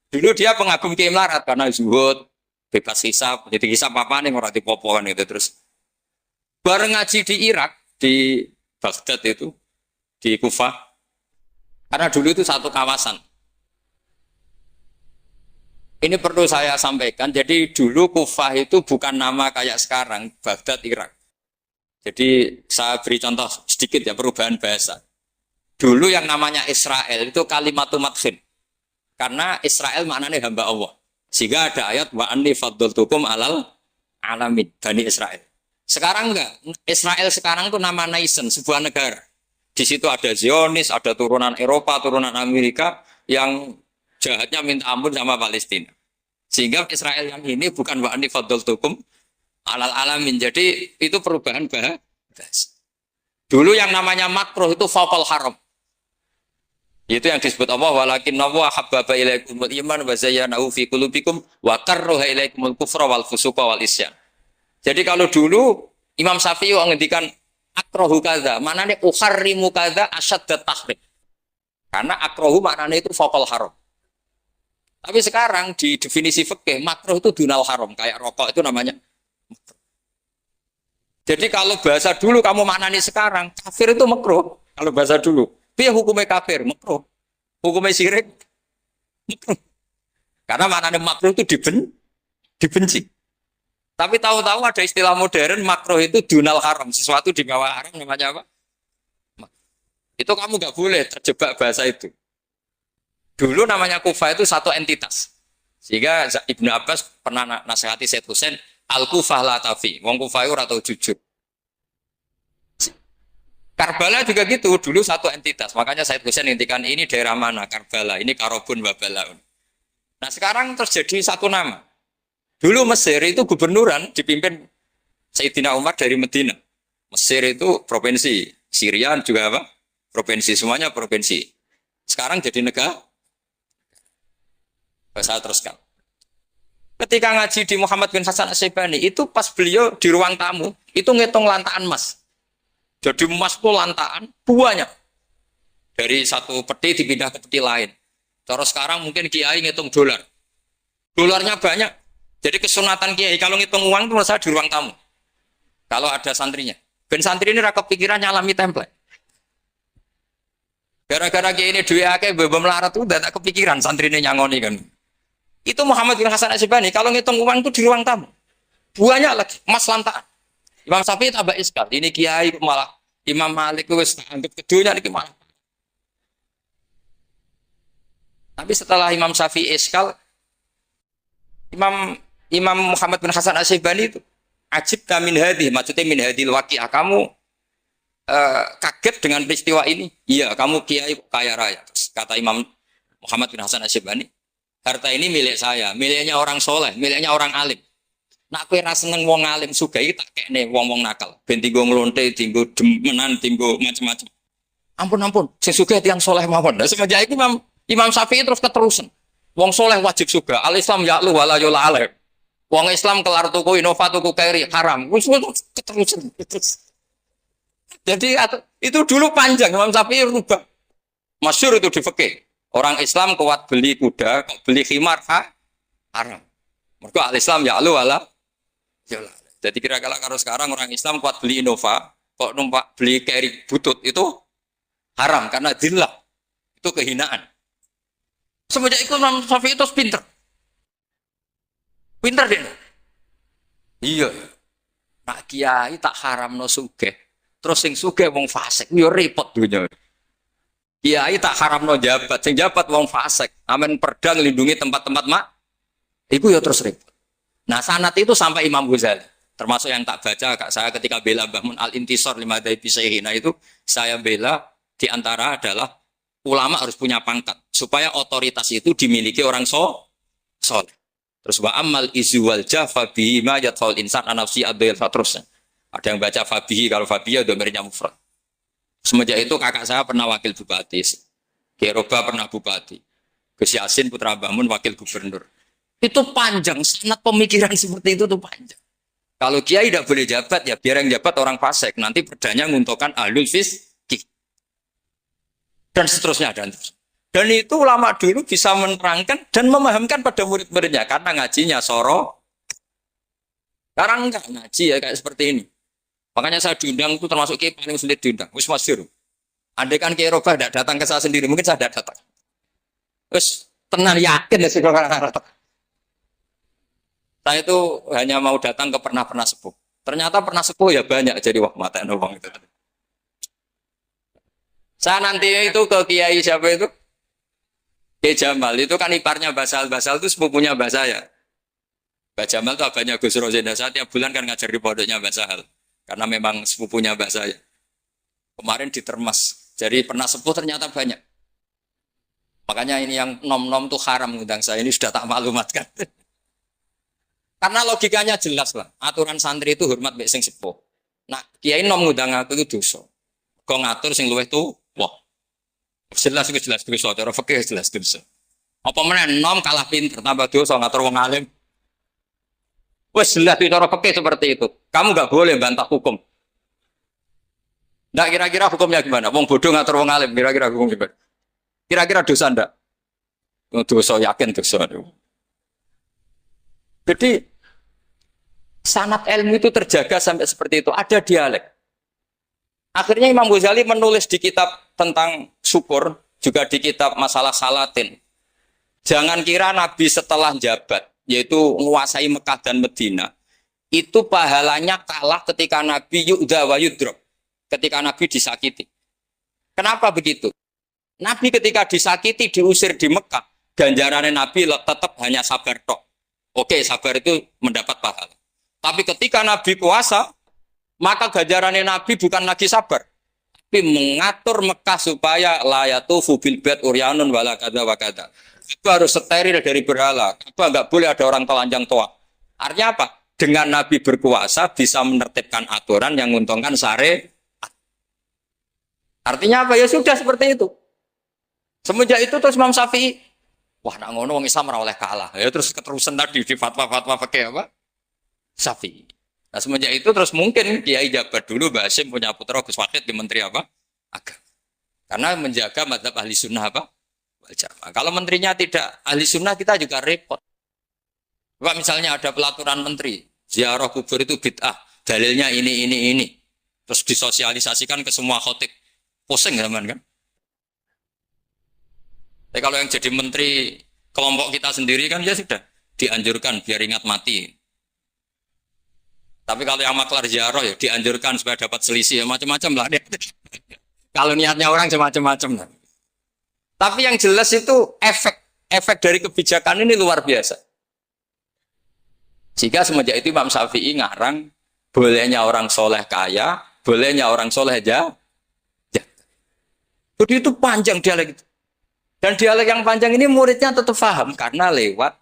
Dulu dia pengagum kiai melarat karena zuhud, bebas hisab, jadi hisab apa nih orang dipopokan gitu terus. Bareng ngaji di Irak, di Baghdad itu, di Kufah, karena dulu itu satu kawasan. Ini perlu saya sampaikan, jadi dulu Kufah itu bukan nama kayak sekarang, Baghdad, Irak. Jadi saya beri contoh sedikit ya perubahan bahasa. Dulu yang namanya Israel itu kalimatun madhin. Karena Israel maknanya hamba Allah. Sehingga ada ayat wa anni faddaltukum alal alamin Bani Israel. Sekarang enggak. Israel sekarang itu nama nation, sebuah negara. Di situ ada Zionis, ada turunan Eropa, turunan Amerika yang jahatnya minta ampun sama Palestina. Sehingga Israel yang ini bukan wa anni faddaltukum alal alamin. Jadi itu perubahan bahasa. Dulu yang namanya makruh itu faqal haram. Itu yang disebut Allah walakinna wa habbaba ilaikumul iman wa zayyanahu fi qulubikum wa karraha ilaikumul kufra wal fusuqa wal isyan. Jadi kalau dulu Imam Syafi'i ngendikan akrahu kadza, maknanya uharrimu kadza asyaddat tahrim. Karena akrahu maknanya itu faqal haram. Tapi sekarang di definisi fikih makruh itu dunal haram, kayak rokok itu namanya. Jadi kalau bahasa dulu kamu maknani sekarang, kafir itu makruh. Kalau bahasa dulu. Tapi hukumnya kafir, makruh. Hukumnya syirik, makruh. Karena maknanya makruh itu dibenci. Tapi tahu-tahu ada istilah modern, makruh itu dunal haram. Sesuatu di bawah haram namanya apa? Itu kamu nggak boleh terjebak bahasa itu. Dulu namanya Kufah itu satu entitas. Sehingga Ibnu Abbas pernah nasihati Said Husain, Al-Kufah la tafi. Wong Kufah itu atau jujur. Karbala juga gitu, dulu satu entitas. Makanya Said Husain intikan ini daerah mana? Karbala, ini Karobun Babalaun. Nah sekarang terjadi satu nama. Dulu Mesir itu gubernuran dipimpin Sayyidina Umar dari Medina. Mesir itu provinsi, Syria juga apa? Provinsi, semuanya provinsi. Sekarang jadi negara. Saya teruskan. Ketika ngaji di Muhammad bin Hasan Asy-Syaibani, itu pas beliau di ruang tamu, itu ngitung lantaan emas. Jadi emas itu lantaan banyak. Dari satu peti dipindah ke peti lain. Terus sekarang mungkin kiai ngitung dolar. Dolarnya banyak. Jadi kesunatan kiai kalau ngitung uang itu saya di ruang tamu. Kalau ada santrinya. Ben santri ini ra kepikiran nyalami template. Gara-gara kayak ini duwe akeh bebem melarat tuh udah tak kepikiran santri ini nyangoni kan. Itu Muhammad bin Hasan Asyibani kalau ngitung uang itu di ruang tamu. Banyak lagi, emas lantaan. Imam Syafi'i tambah iskal. Ini kiai malah Imam Malik wis anggap kedunya niki malah. Tapi setelah Imam Syafi'i iskal, Imam Muhammad bin Hasan Asyibani itu ajib min hadhi, maksudnya min hadhil waqi'ah. Kamu kaget dengan peristiwa ini? Iya, kamu kiai kaya raya. Terus kata Imam Muhammad bin Hasan Asyibani, harta ini milik saya, miliknya orang soleh, miliknya orang alim. Nak kowe ra seneng wong alim sugih tak kekne wong-wong nakal. Ben tinggo nglonte, tinggo demenan, tinggo macam-macam. Ampun, sing sugih tiyang soleh mawon. Lah semenjak iku Imam Syafi'i terus keterusan. Wong soleh wajib sugih. Al Islam ya'lu wa la yula alaih. Wong Islam kelar tuku Innova tuku Kairi haram. Wis keterusan. Jadi itu dulu panjang Imam Syafi'i rubah. Masyhur itu di fikih. Orang Islam kuat beli kuda, kok beli khimar haram. Mergo Al Islam ya'lu wa la yula. Jadi kira-kira kalau sekarang orang Islam kuat beli Innova, kok numpak beli Kairi butut itu haram karena dillah. Itu kehinaan. Semenjak itu Imam Syafi'i itu pinter. Pinter dia. Iya. Nak kiai tak haram no sugih. Terus sing sugih wong fasik, yo repot dunya. Kiai tak haram no jabat, sing jabat wong fasik. Amen perda nglindungi tempat-tempat iku yo terus repot. Nah sanad itu sampai Imam Ghazali. Termasuk yang tak baca kak saya ketika bela Mbah Mun Al-Intisar lima Daibi Syaikhina itu saya bela diantara adalah ulama harus punya pangkat supaya otoritas itu dimiliki orang soleh. Terus wa amal izu wal jafa bihi ma yatfal insan anafsi adil fatrusnya. Ada yang baca fabihi, kalau fabihi domirnya mufrad. Semenjak itu kakak saya pernah wakil bupati, Keroba pernah bupati, Gus Yasin putra Mbah Mun wakil gubernur. Itu panjang, sangat pemikiran seperti itu tuh panjang. Kalau kiai tidak boleh jabat ya biar yang jabat orang fasik, nanti perdanya menguntungkan ahlul fiqih. Dan seterusnya dan terus. Dan itu ulama dulu bisa menerangkan dan memahamkan pada murid-muridnya karena ngajinya soro. Sekarang enggak ngaji ya kayak seperti ini. Makanya saya diundang itu termasuk kiai paling sulit diundang. Wis masyhur. Andai kan Kiai Roba tidak datang ke saya sendiri, mungkin saya tidak datang. Wis tenang yakin ya sudah datang. Saya itu hanya mau datang ke pernah sepuh. Ternyata pernah sepuh ya banyak jadi wah mata wong itu. Saya nanti itu ke Kiai siapa itu? Kiai Jamal itu kan iparnya Basal itu sepupunya Mbah saya. Mbah Jamal itu abahnya Gus Rozenda. Saya tiap bulan kan ngajar di pondoknya Basal. Karena memang sepupunya Mbah saya. Kemarin di Termas. Jadi pernah sepuh ternyata banyak. Makanya ini yang nom-nom tuh haram ngundang saya. Ini sudah tak maklumatkan. Karena logikanya jelas lah. Aturan santri itu hormat mbek sing sepuh. Nah, kiai nom ngundang aku itu dosa. Kok ngatur sing luwih tuh, wah. Jelas dosa. Cara fikih jelas dosa. Apa meneh nom kalah pinter tambah dosa ngatur wong alim. Wes jelas cara fikih seperti itu. Kamu enggak boleh bantah hukum. Ndak kira-kira hukumnya gimana? Wong bodoh ngatur wong alim, kira-kira hukum gimana? Kira-kira dosa ndak? Dosa yakin dosa. Jadi sanad ilmu itu terjaga sampai seperti itu. Ada dialek. Akhirnya Imam Ghazali menulis di kitab tentang syukur, juga di kitab masalah salatin. Jangan kira Nabi setelah jabat, yaitu menguasai Mekah dan Medina, itu pahalanya kalah ketika Nabi yu'da wa yudrob. Ketika Nabi disakiti. Kenapa begitu? Nabi ketika disakiti, diusir di Mekah, ganjarannya Nabi tetap hanya sabar tok. Oke, sabar itu mendapat pahala. Tapi ketika Nabi kuasa, maka ganjarannya Nabi bukan lagi sabar, tapi mengatur Mekah supaya layatufu bil bait uryanun wala kada wa kada. Itu harus steril dari berhala. Apa enggak boleh ada orang telanjang tua. Artinya apa? Dengan Nabi berkuasa bisa menertibkan aturan yang menguntungkan syariat. Artinya apa? Ya sudah seperti itu. Semenjak itu terus Imam Syafi'i, wah nak ngono wong Islam ora oleh kalah. Ya terus keterusan tadi di fatwa-fatwa fikih apa? Syafi'i. Nah semenjak itu terus mungkin Kiai jabat dulu Mbah Hasyim punya putra Gus Wahid di Menteri apa? Agama. Karena menjaga mazhab ahli sunnah apa? Wal jamaah. Kalau menterinya tidak ahli sunnah kita juga repot. Pak misalnya ada pelaturan menteri, ziarah kubur itu bid'ah, dalilnya ini. Terus disosialisasikan ke semua khotib. Pusing zaman kan? Tapi kalau yang jadi menteri kelompok kita sendiri kan ya sudah dianjurkan biar ingat mati. Tapi kalau yang maklar ziarah ya dianjurkan supaya dapat selisih ya macam-macam lah. Kalau niatnya orang macam-macam lah. Tapi yang jelas itu efek dari kebijakan ini luar biasa. Jika semenjak itu Imam Syafi'i ngarang bolehnya orang soleh kaya, bolehnya orang soleh aja. Jadi itu panjang dialek itu. Dan dialek yang panjang ini muridnya tetap paham karena lewat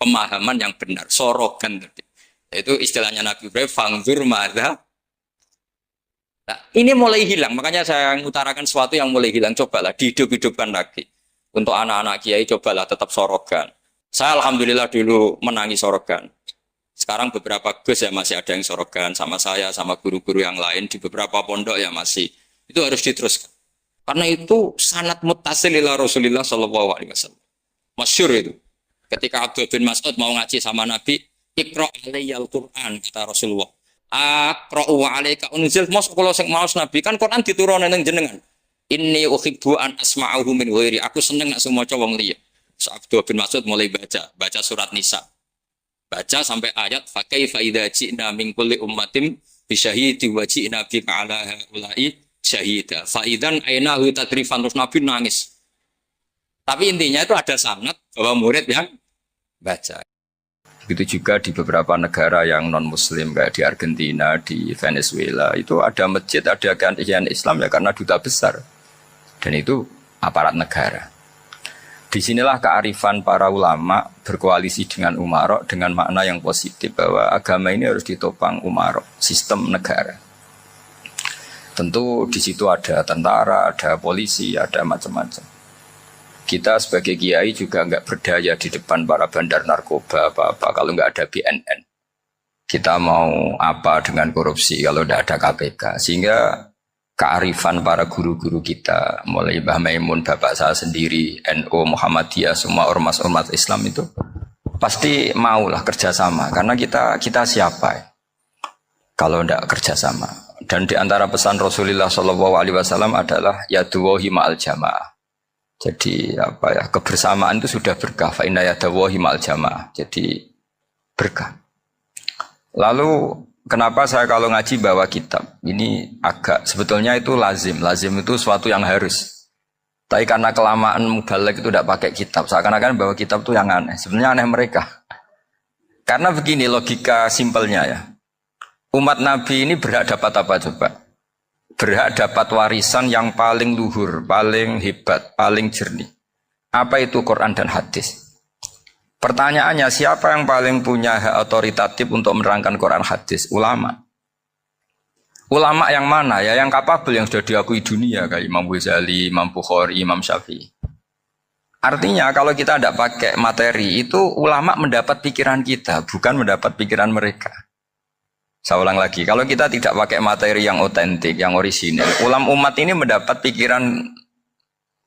pemahaman yang benar, sorogan tadi. Itu istilahnya Nabi Ibrahim, fangzur madza. Nah, ini mulai hilang, makanya saya mengutarakan sesuatu yang mulai hilang. Cobalah dihidup-hidupkan lagi. Untuk anak-anak kiai cobalah tetap sorogan. Saya alhamdulillah dulu menangi sorogan. Sekarang beberapa gus ya masih ada yang sorogan sama saya, sama guru-guru yang lain di beberapa pondok ya masih. Itu harus diteruskan. Karena itu sanad muttasil ila Rasulillah sallallahu alaihi wasallam. Masyhur itu. Ketika Abdul bin Mas'ud mau ngaji sama Nabi, "Iqra' alayyal Qur'an," kata Rasulullah. "Aqra'u 'alaika unzil." Mosok kula sing maos Nabi kan Quran diturunke ning jenengan. "Inni uhibbu an asma'ahu min ghairi." Aku seneng nek semua wong liya. Abdul bin Mas'ud mulai baca surat Nisa. Baca sampai ayat fa kaifa idza ji'na min kulli ummatin bi syahidin wa ji'na bika 'ala haula'i syahida. Fa idzan ainahu tadrifan, terus Nabi nangis. Tapi intinya itu ada sanad bahwa murid yang baca. Begitu juga di beberapa negara yang non-muslim kayak di Argentina, di Venezuela itu ada masjid, ada kajian Islam ya karena duta besar. Dan itu aparat negara. Disinilah kearifan para ulama berkoalisi dengan umarok dengan makna yang positif bahwa agama ini harus ditopang umarok, sistem negara. Tentu di situ ada tentara, ada polisi, ada macam-macam. Kita sebagai kiai juga nggak berdaya di depan para bandar narkoba apa-apa kalau nggak ada BNN. Kita mau apa dengan korupsi kalau nggak ada KPK. Sehingga kearifan para guru-guru kita, mulai Mbah Maimun, bapak saya sendiri, NU, Muhammadiyah, semua ormas-ormas Islam itu pasti maulah kerjasama. Karena kita siapa ya? Kalau nggak kerjasama. Dan di antara pesan Rasulullah SAW adalah yaduwahi ma'al jamaah. Jadi kebersamaan itu sudah berkah. Fa inna yadawahi ma'al jamaah. Jadi berkah. Lalu kenapa saya kalau ngaji bawa kitab? Ini agak sebetulnya itu lazim. Lazim itu suatu yang harus. Tapi karena kelamaan mubalek itu tidak pakai kitab. Seakan-akan bawa kitab itu yang aneh. Sebenarnya aneh mereka. Karena begini logika simpelnya ya. Umat Nabi ini berhak dapat apa coba? Berhak dapat warisan yang paling luhur, paling hebat, paling jernih. Apa itu Quran dan hadis? Pertanyaannya, siapa yang paling punya hak otoritatif untuk menerangkan Quran hadis? Ulama. Ulama yang mana? Ya yang kapabel, yang sudah diakui dunia kayak Imam Ghazali, Imam Bukhari, Imam Syafi'i. Artinya kalau kita tidak pakai materi itu ulama mendapat pikiran kita, bukan mendapat pikiran mereka. Saya ulang lagi, kalau kita tidak pakai materi yang otentik, yang orisinil, umat ini mendapat pikiran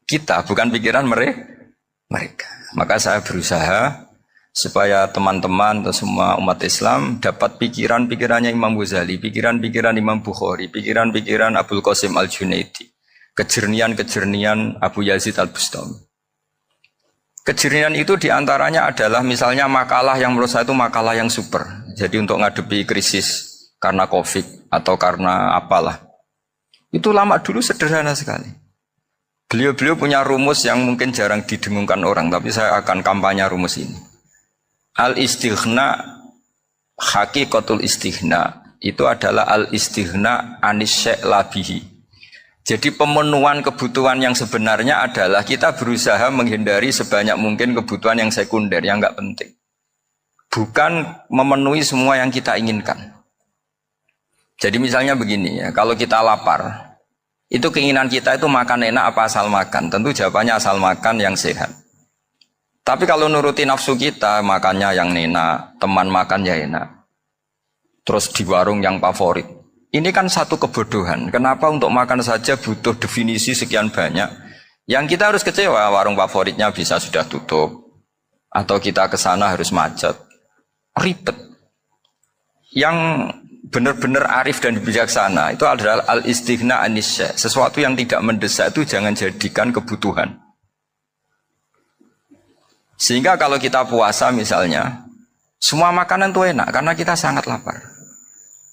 kita, bukan pikiran mereka. Maka saya berusaha supaya teman-teman atau semua umat Islam dapat pikiran-pikirannya Imam Ghazali, pikiran-pikiran Imam Bukhari, pikiran-pikiran Abul Qasim Al-Junaidi, kejernian-kejernian Abu Yazid Al-Bustami. Kejernian itu diantaranya adalah misalnya makalah yang menurut saya itu makalah yang super. Jadi untuk ngadepi krisis karena COVID atau karena apalah. Itu lama dulu sederhana sekali. Beliau-beliau punya rumus yang mungkin jarang didengungkan orang, tapi saya akan kampanye rumus ini. Al-istighna, hakikatul istighna, itu adalah al-istighna anis syai' labihi. Jadi pemenuhan kebutuhan yang sebenarnya adalah kita berusaha menghindari sebanyak mungkin kebutuhan yang sekunder, yang enggak penting. Bukan memenuhi semua yang kita inginkan. Jadi misalnya begini ya, kalau kita lapar, itu keinginan kita itu makan enak apa asal makan? Tentu jawabannya asal makan yang sehat. Tapi kalau nuruti nafsu kita, makannya yang enak, teman makan ya enak. Terus di warung yang favorit. Ini kan satu kebodohan. Kenapa untuk makan saja butuh definisi sekian banyak? Yang kita harus kecewa, warung favoritnya bisa sudah tutup. Atau kita ke sana harus macet. Ribet. Yang benar-benar arif dan bijaksana itu adalah al-istighna anisya. Sesuatu yang tidak mendesak itu jangan jadikan kebutuhan. Sehingga kalau kita puasa misalnya, semua makanan itu enak karena kita sangat lapar.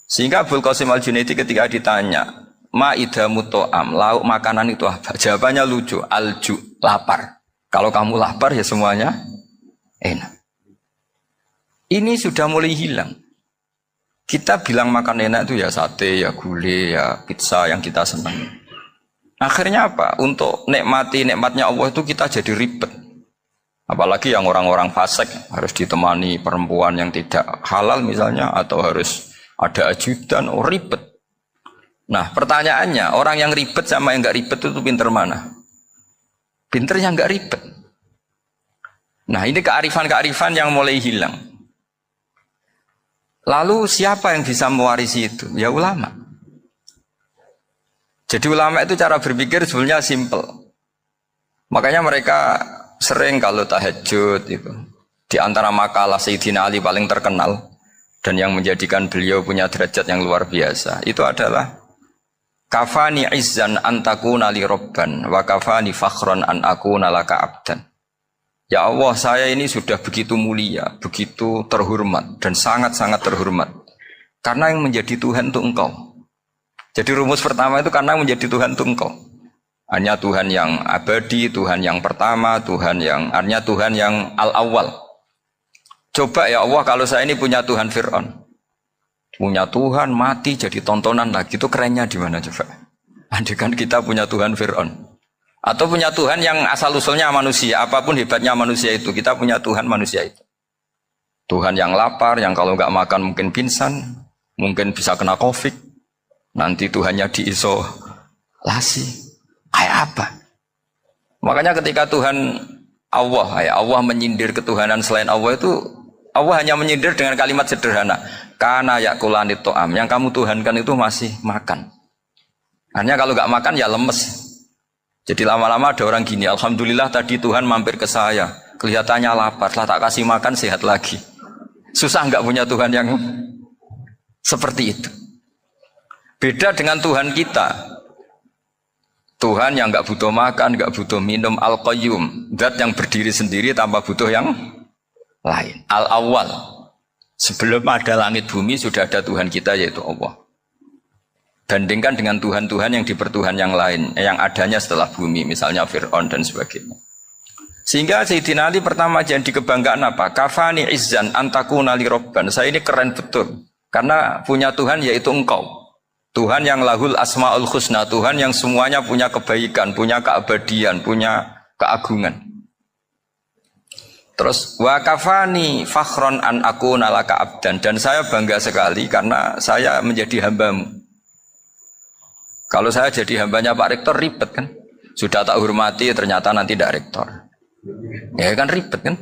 Sehingga Abul Qasim Al-Junaidi ketika ditanya, ma'idamu to'am, lauk makanan itu apa? Jawabannya lucu, alju, lapar. Kalau kamu lapar ya semuanya enak. Ini sudah mulai hilang. Kita bilang makan enak itu ya sate, ya gulai, ya pizza yang kita senang. Akhirnya apa? Untuk nikmati nikmatnya Allah itu kita jadi ribet. Apalagi yang orang-orang fasik harus ditemani perempuan yang tidak halal misalnya, atau harus ada ajudan, ribet. Nah pertanyaannya, orang yang ribet sama yang nggak ribet itu pinter mana? Pinter yang nggak ribet. Nah ini kearifan-kearifan yang mulai hilang. Lalu siapa yang bisa mewarisi itu? Ya ulama. Jadi ulama itu cara berpikir sebenarnya simple. Makanya mereka sering kalau tahajud itu, di antara makalah Sayyidina Ali paling terkenal dan yang menjadikan beliau punya derajat yang luar biasa itu adalah kafani izzan antakuna li robban wa kafani fakhron an akuna laka abdan. Ya Allah, saya ini sudah begitu mulia, begitu terhormat dan sangat-sangat terhormat karena yang menjadi Tuhan itu Engkau. Jadi rumus pertama itu karena menjadi Tuhan itu Engkau. Hanya Tuhan yang abadi, Tuhan yang pertama, hanya Tuhan yang al-awwal. Coba ya Allah, kalau saya ini punya Tuhan Fir'aun, punya Tuhan mati jadi tontonan lagi, itu kerennya di mana coba? Andai kan kita punya Tuhan Fir'aun, atau punya Tuhan yang asal usulnya manusia, apapun hebatnya manusia itu, kita punya Tuhan manusia itu. Tuhan yang lapar, yang kalau nggak makan mungkin pingsan, mungkin bisa kena COVID, nanti Tuhannya diisolasi, kayak apa? Makanya ketika Tuhan Allah menyindir ketuhanan selain Allah itu, Allah hanya menyindir dengan kalimat sederhana, karena yakulanit to'am, yang kamu tuhankan itu masih makan. Hanya kalau nggak makan ya lemes. Jadi lama-lama ada orang gini, alhamdulillah tadi Tuhan mampir ke saya, kelihatannya lapar, setelah tak kasih makan sehat lagi. Susah nggak punya Tuhan yang seperti itu. Beda dengan Tuhan kita. Tuhan yang nggak butuh makan, nggak butuh minum, al-qayyum, zat yang berdiri sendiri tanpa butuh yang lain. Al-awwal, sebelum ada langit bumi sudah ada Tuhan kita yaitu Allah. Bandingkan dengan Tuhan-Tuhan yang dipertuhan yang lain, yang adanya setelah bumi, misalnya Fir'aun dan sebagainya. Sehingga Sayyidina Ali pertama jadi kebanggaan apa? Kafani izzan antakuna li robban. Saya ini keren betul, karena punya Tuhan yaitu Engkau. Tuhan yang lahul asma'ul husna, Tuhan yang semuanya punya kebaikan, punya keabadian, punya keagungan. Terus wa kafani fakhron an akuna laka abdan, dan saya bangga sekali karena saya menjadi hambamu. Kalau saya jadi hambanya Pak Rektor ribet kan? Sudah tak hormati ternyata nanti tidak rektor. Ya kan ribet kan?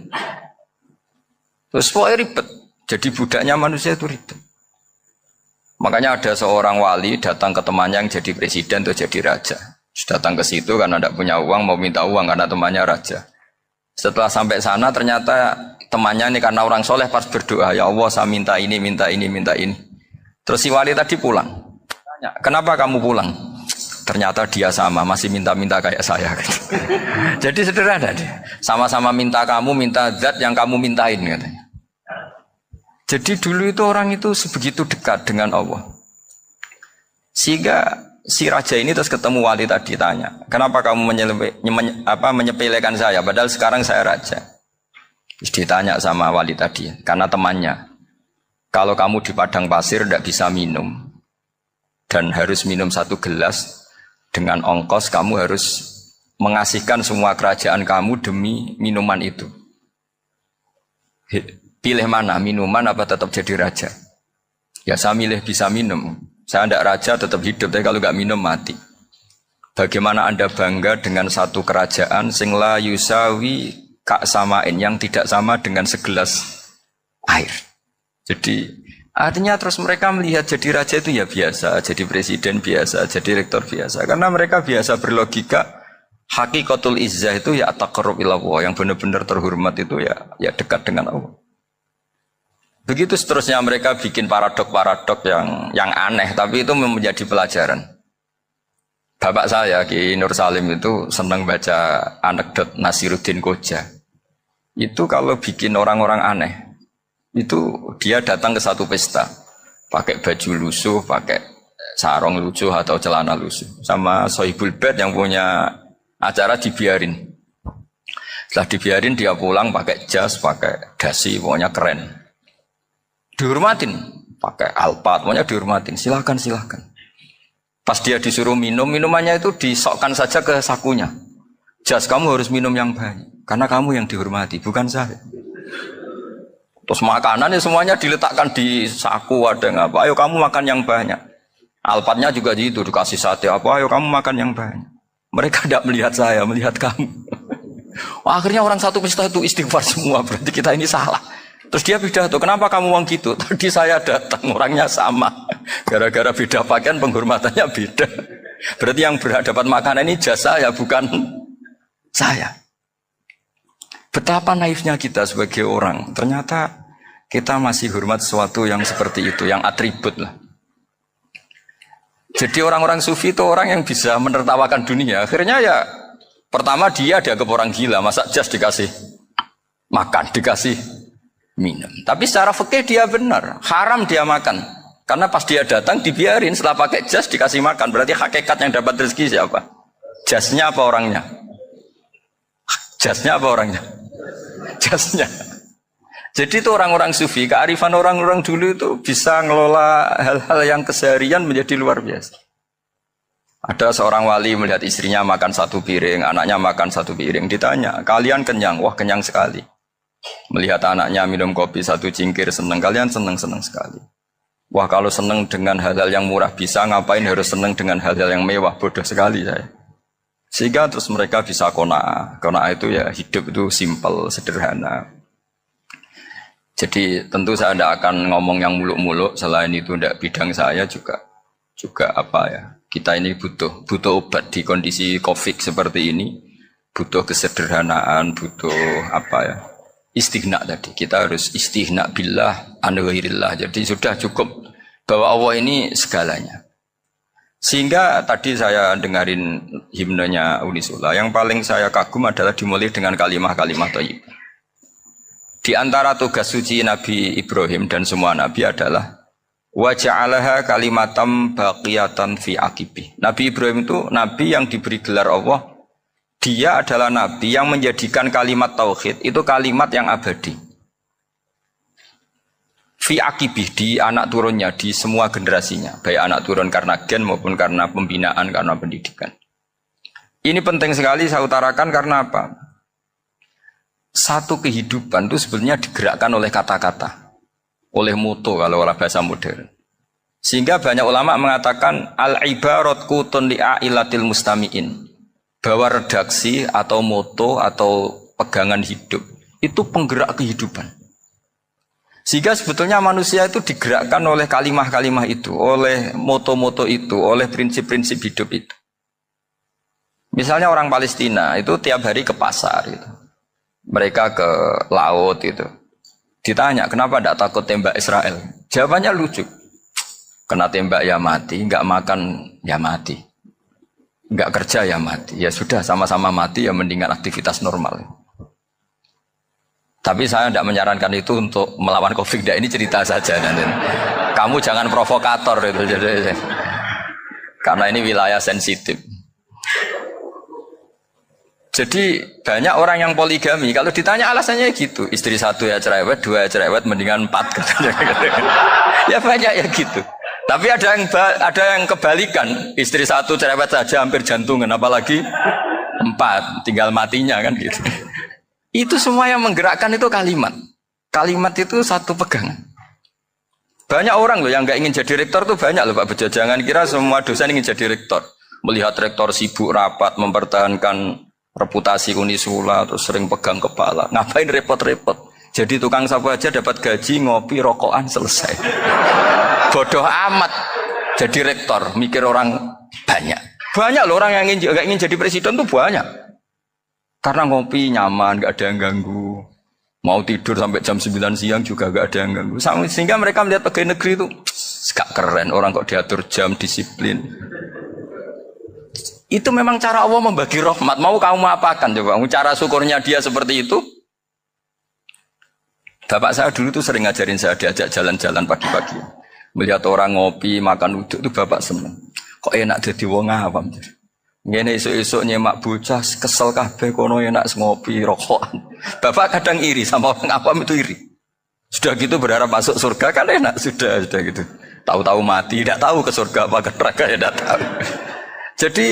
Terus pokoknya ribet. Jadi budaknya manusia itu ribet. Makanya ada seorang wali datang ke temannya yang jadi presiden atau jadi raja. Datang ke situ karena tidak punya uang, mau minta uang karena temannya raja. Setelah sampai sana ternyata temannya ini karena orang soleh pas berdoa, ya Allah saya minta ini, minta ini, minta ini. Terus si wali tadi pulang. Tanya, kenapa kamu pulang? Ternyata dia sama, masih minta-minta kayak saya. Jadi sederhana dia. Sama-sama minta kamu, minta zat yang kamu mintain katanya. Jadi dulu itu orang itu sebegitu dekat dengan Allah. Sehingga si raja ini terus ketemu wali tadi tanya, kenapa kamu menyepelekan saya padahal sekarang saya raja? Terus ditanya sama wali tadi, karena temannya, kalau kamu di padang pasir tidak bisa minum dan harus minum 1 gelas, dengan ongkos kamu harus mengasihkan semua kerajaan kamu demi minuman itu. Pilih mana, minuman apa tetap jadi raja? Ya saya milih bisa minum. Saya tidak raja tetap hidup, tapi kalau nggak minum mati. Bagaimana Anda bangga dengan satu kerajaan sing la yusawi kak samain, yang tidak sama dengan segelas air. Jadi artinya terus mereka melihat jadi raja itu ya biasa, jadi presiden biasa, jadi rektor biasa. Karena mereka biasa berlogika, hakikatul izzah itu ya taqarrub ila Allah, yang benar-benar terhormat itu ya dekat dengan Allah. Begitu seterusnya mereka bikin paradok-paradok yang aneh, tapi itu menjadi pelajaran. Bapak saya Ki Nur Salim itu senang baca anekdot Nasiruddin Koja. Itu kalau bikin orang-orang aneh, itu dia datang ke satu pesta, pakai baju lusuh, pakai sarung lusuh atau celana lusuh, sama Sohibul Bed yang punya acara dibiarin. Setelah dibiarin dia pulang pakai jas, pakai dasi, pokoknya keren. Dihormatin, pakai alpat, pokoknya dihormatin. Silakan. Pas dia disuruh minum, minumannya itu disokkan saja ke sakunya. Jas, kamu harus minum yang banyak, karena kamu yang dihormati, bukan saya. Terus makanannya semuanya diletakkan di saku, ada yang apa? Ayo kamu makan yang banyak. Alpatnya juga gitu, dikasih sate apa? Ayo kamu makan yang banyak. Mereka tidak melihat saya, melihat kamu. Akhirnya orang satu pesta itu istighfar semua, berarti kita ini salah. Terus dia pidato, kenapa kamu uang gitu? Tadi saya datang, orangnya sama. Gara-gara beda pakaian, penghormatannya beda. Berarti yang berhak dapat makanan ini jasa ya, bukan saya. Betapa naifnya kita sebagai orang. Ternyata kita masih hormat sesuatu yang seperti itu, yang atribut lah. Jadi orang-orang sufi itu orang yang bisa menertawakan dunia. Akhirnya ya, pertama dia dianggap orang gila, masa jas dikasih makan, dikasih minum. Tapi secara fikih dia benar, haram dia makan. Karena pas dia datang dibiarin, setelah pakai jas dikasih makan. Berarti hakikat yang dapat rezeki siapa? Jasnya apa orangnya? Jasnya apa orangnya? Jasnya. Jadi itu orang-orang sufi, kearifan orang-orang dulu itu bisa ngelola hal-hal yang keseharian menjadi luar biasa. Ada seorang wali melihat istrinya makan satu piring, anaknya makan satu piring. Ditanya, kalian kenyang? Wah, kenyang sekali. Melihat anaknya minum kopi satu cingkir, senang. Kalian senang sekali. Wah, kalau senang dengan hal-hal yang murah bisa, ngapain harus senang dengan hal-hal yang mewah? Bodoh sekali saya. Sehingga terus mereka bisa qanaah. Qanaah itu ya hidup itu simpel, sederhana. Jadi tentu saya tidak akan ngomong yang muluk-muluk. Selain itu tidak bidang saya juga apa ya. Kita ini butuh obat di kondisi COVID seperti ini. Butuh kesederhanaan, butuh apa ya. Istighna tadi, kita harus istighna billah an ghairillah. Jadi sudah cukup bahwa Allah ini segalanya. Sehingga tadi saya dengarin himnenya Unisula, yang paling saya kagum adalah dimulai dengan kalimat-kalimat thayyibah. Di antara tugas suci Nabi Ibrahim dan semua nabi adalah wa ja'alaha kalimatam baqiyatan fi aqibi. Nabi Ibrahim itu nabi yang diberi gelar Allah. Dia adalah nabi yang menjadikan kalimat tauhid itu kalimat yang abadi. Fi akibih, di anak turunnya, di semua generasinya, baik anak turun karena gen maupun karena pembinaan, karena pendidikan. Ini penting sekali saya utarakan karena apa? Satu kehidupan itu sebenarnya digerakkan oleh kata-kata, oleh moto kalau oleh bahasa modern. Sehingga banyak ulama mengatakan al-ibarat qutun li'ailatil mustami'in. Bahwa redaksi atau moto atau pegangan hidup itu penggerak kehidupan. Sehingga sebetulnya manusia itu digerakkan oleh kalimah-kalimah itu, oleh moto-moto itu, oleh prinsip-prinsip hidup itu. Misalnya orang Palestina itu tiap hari ke pasar itu. Mereka ke laut itu. Ditanya, kenapa tidak takut tembak Israel? Jawabannya lucu. Kena tembak ya mati, nggak makan ya mati. Enggak kerja ya mati. Ya sudah sama-sama mati ya mendingan aktivitas normal. Tapi saya tidak menyarankan itu untuk melawan COVID. Ini cerita saja nanti. Kamu jangan provokator itu. Karena ini wilayah sensitif. Jadi banyak orang yang poligami. Kalau ditanya alasannya gitu. Istri satu ya cerewet, dua ya cerewet, mendingan 4 katanya. Ya banyak ya gitu. Tapi ada yang kebalikan, istri satu cerewet saja hampir jantungan, apalagi 4, tinggal matinya kan gitu. Itu semua yang menggerakkan itu kalimat. Kalimat itu satu pegangan. Banyak orang loh yang nggak ingin jadi rektor tuh banyak loh Pak Bejo. Jangan kira semua dosen ingin jadi rektor. Melihat rektor sibuk rapat, mempertahankan reputasi Unisula, terus sering pegang kepala. Ngapain repot-repot? Jadi tukang sapu aja dapat gaji, ngopi, rokokan, selesai. Bodoh amat jadi rektor, mikir orang banyak. Banyak loh orang yang ingin jadi presiden tuh banyak. Karena ngopi nyaman, gak ada yang ganggu. Mau tidur sampai jam 9 siang juga gak ada yang ganggu. Sehingga mereka melihat pegawai negeri itu gak keren, orang kok diatur jam, disiplin. Itu memang cara Allah membagi rahmat. Mau kamu apakan coba? Cara syukurnya dia seperti itu. Bapak saya dulu tuh sering ngajarin saya, diajak jalan-jalan pagi-pagi. Melihat orang ngopi, makan uduk itu bapak seneng. Kok enak jadi wong awam. Ngene esuk-esuk nyemak bocah kesel kabeh kono enak ngopi rokokan. Bapak kadang iri sama orang awam itu iri. Sudah gitu berharap masuk surga kan enak sudah gitu. Tahu-tahu mati, tidak tahu ke surga apa ke neraka ya tidak tahu. Jadi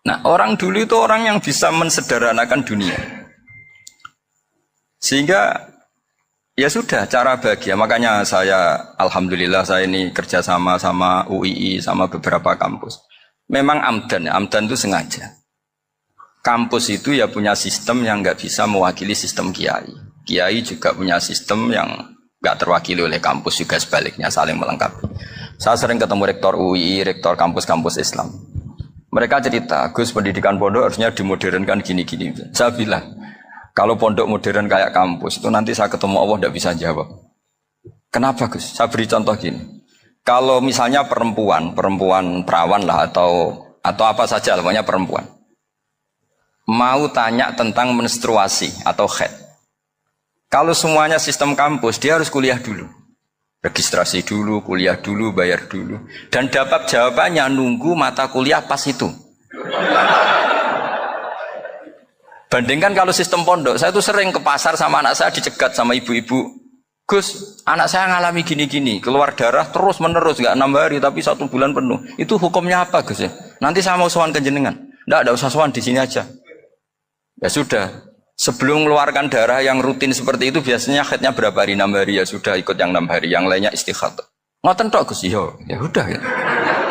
nah, orang dulu itu orang yang bisa mensederhanakan dunia. Sehingga ya sudah cara bahagia. Makanya saya alhamdulillah saya ini kerjasama sama UII sama beberapa kampus. Memang amdan itu sengaja. Kampus itu ya punya sistem yang nggak bisa mewakili sistem kiai. Kiai juga punya sistem yang nggak terwakili oleh kampus, juga sebaliknya saling melengkapi. Saya sering ketemu rektor UII, rektor kampus-kampus Islam. Mereka cerita, Gus pendidikan pondok harusnya dimodernkan gini-gini. Saya bilang, kalau pondok modern kayak kampus itu nanti saya ketemu Allah tidak bisa jawab. Kenapa Gus? Saya beri contoh gini. Kalau misalnya perempuan perawan lah atau apa saja, pokoknya perempuan mau tanya tentang menstruasi atau haid. Kalau semuanya sistem kampus, dia harus kuliah dulu. Registrasi dulu, kuliah dulu, bayar dulu. Dan dapat jawabannya nunggu mata kuliah pas itu. Bandingkan kalau sistem pondok, saya tuh sering ke pasar sama anak saya dicegat sama ibu-ibu. Gus, anak saya ngalami gini-gini, keluar darah terus menerus, nggak 6 hari tapi 1 bulan penuh. Itu hukumnya apa Gus ya? Nanti saya mau sowan ke jenengan. Nggak usah sowan di sini aja. Ya sudah, sebelum mengeluarkan darah yang rutin seperti itu biasanya haidnya berapa hari? 6 hari ya sudah ikut yang 6 hari, yang lainnya istighatsah. Ngoten tok Gus, ya udah ya.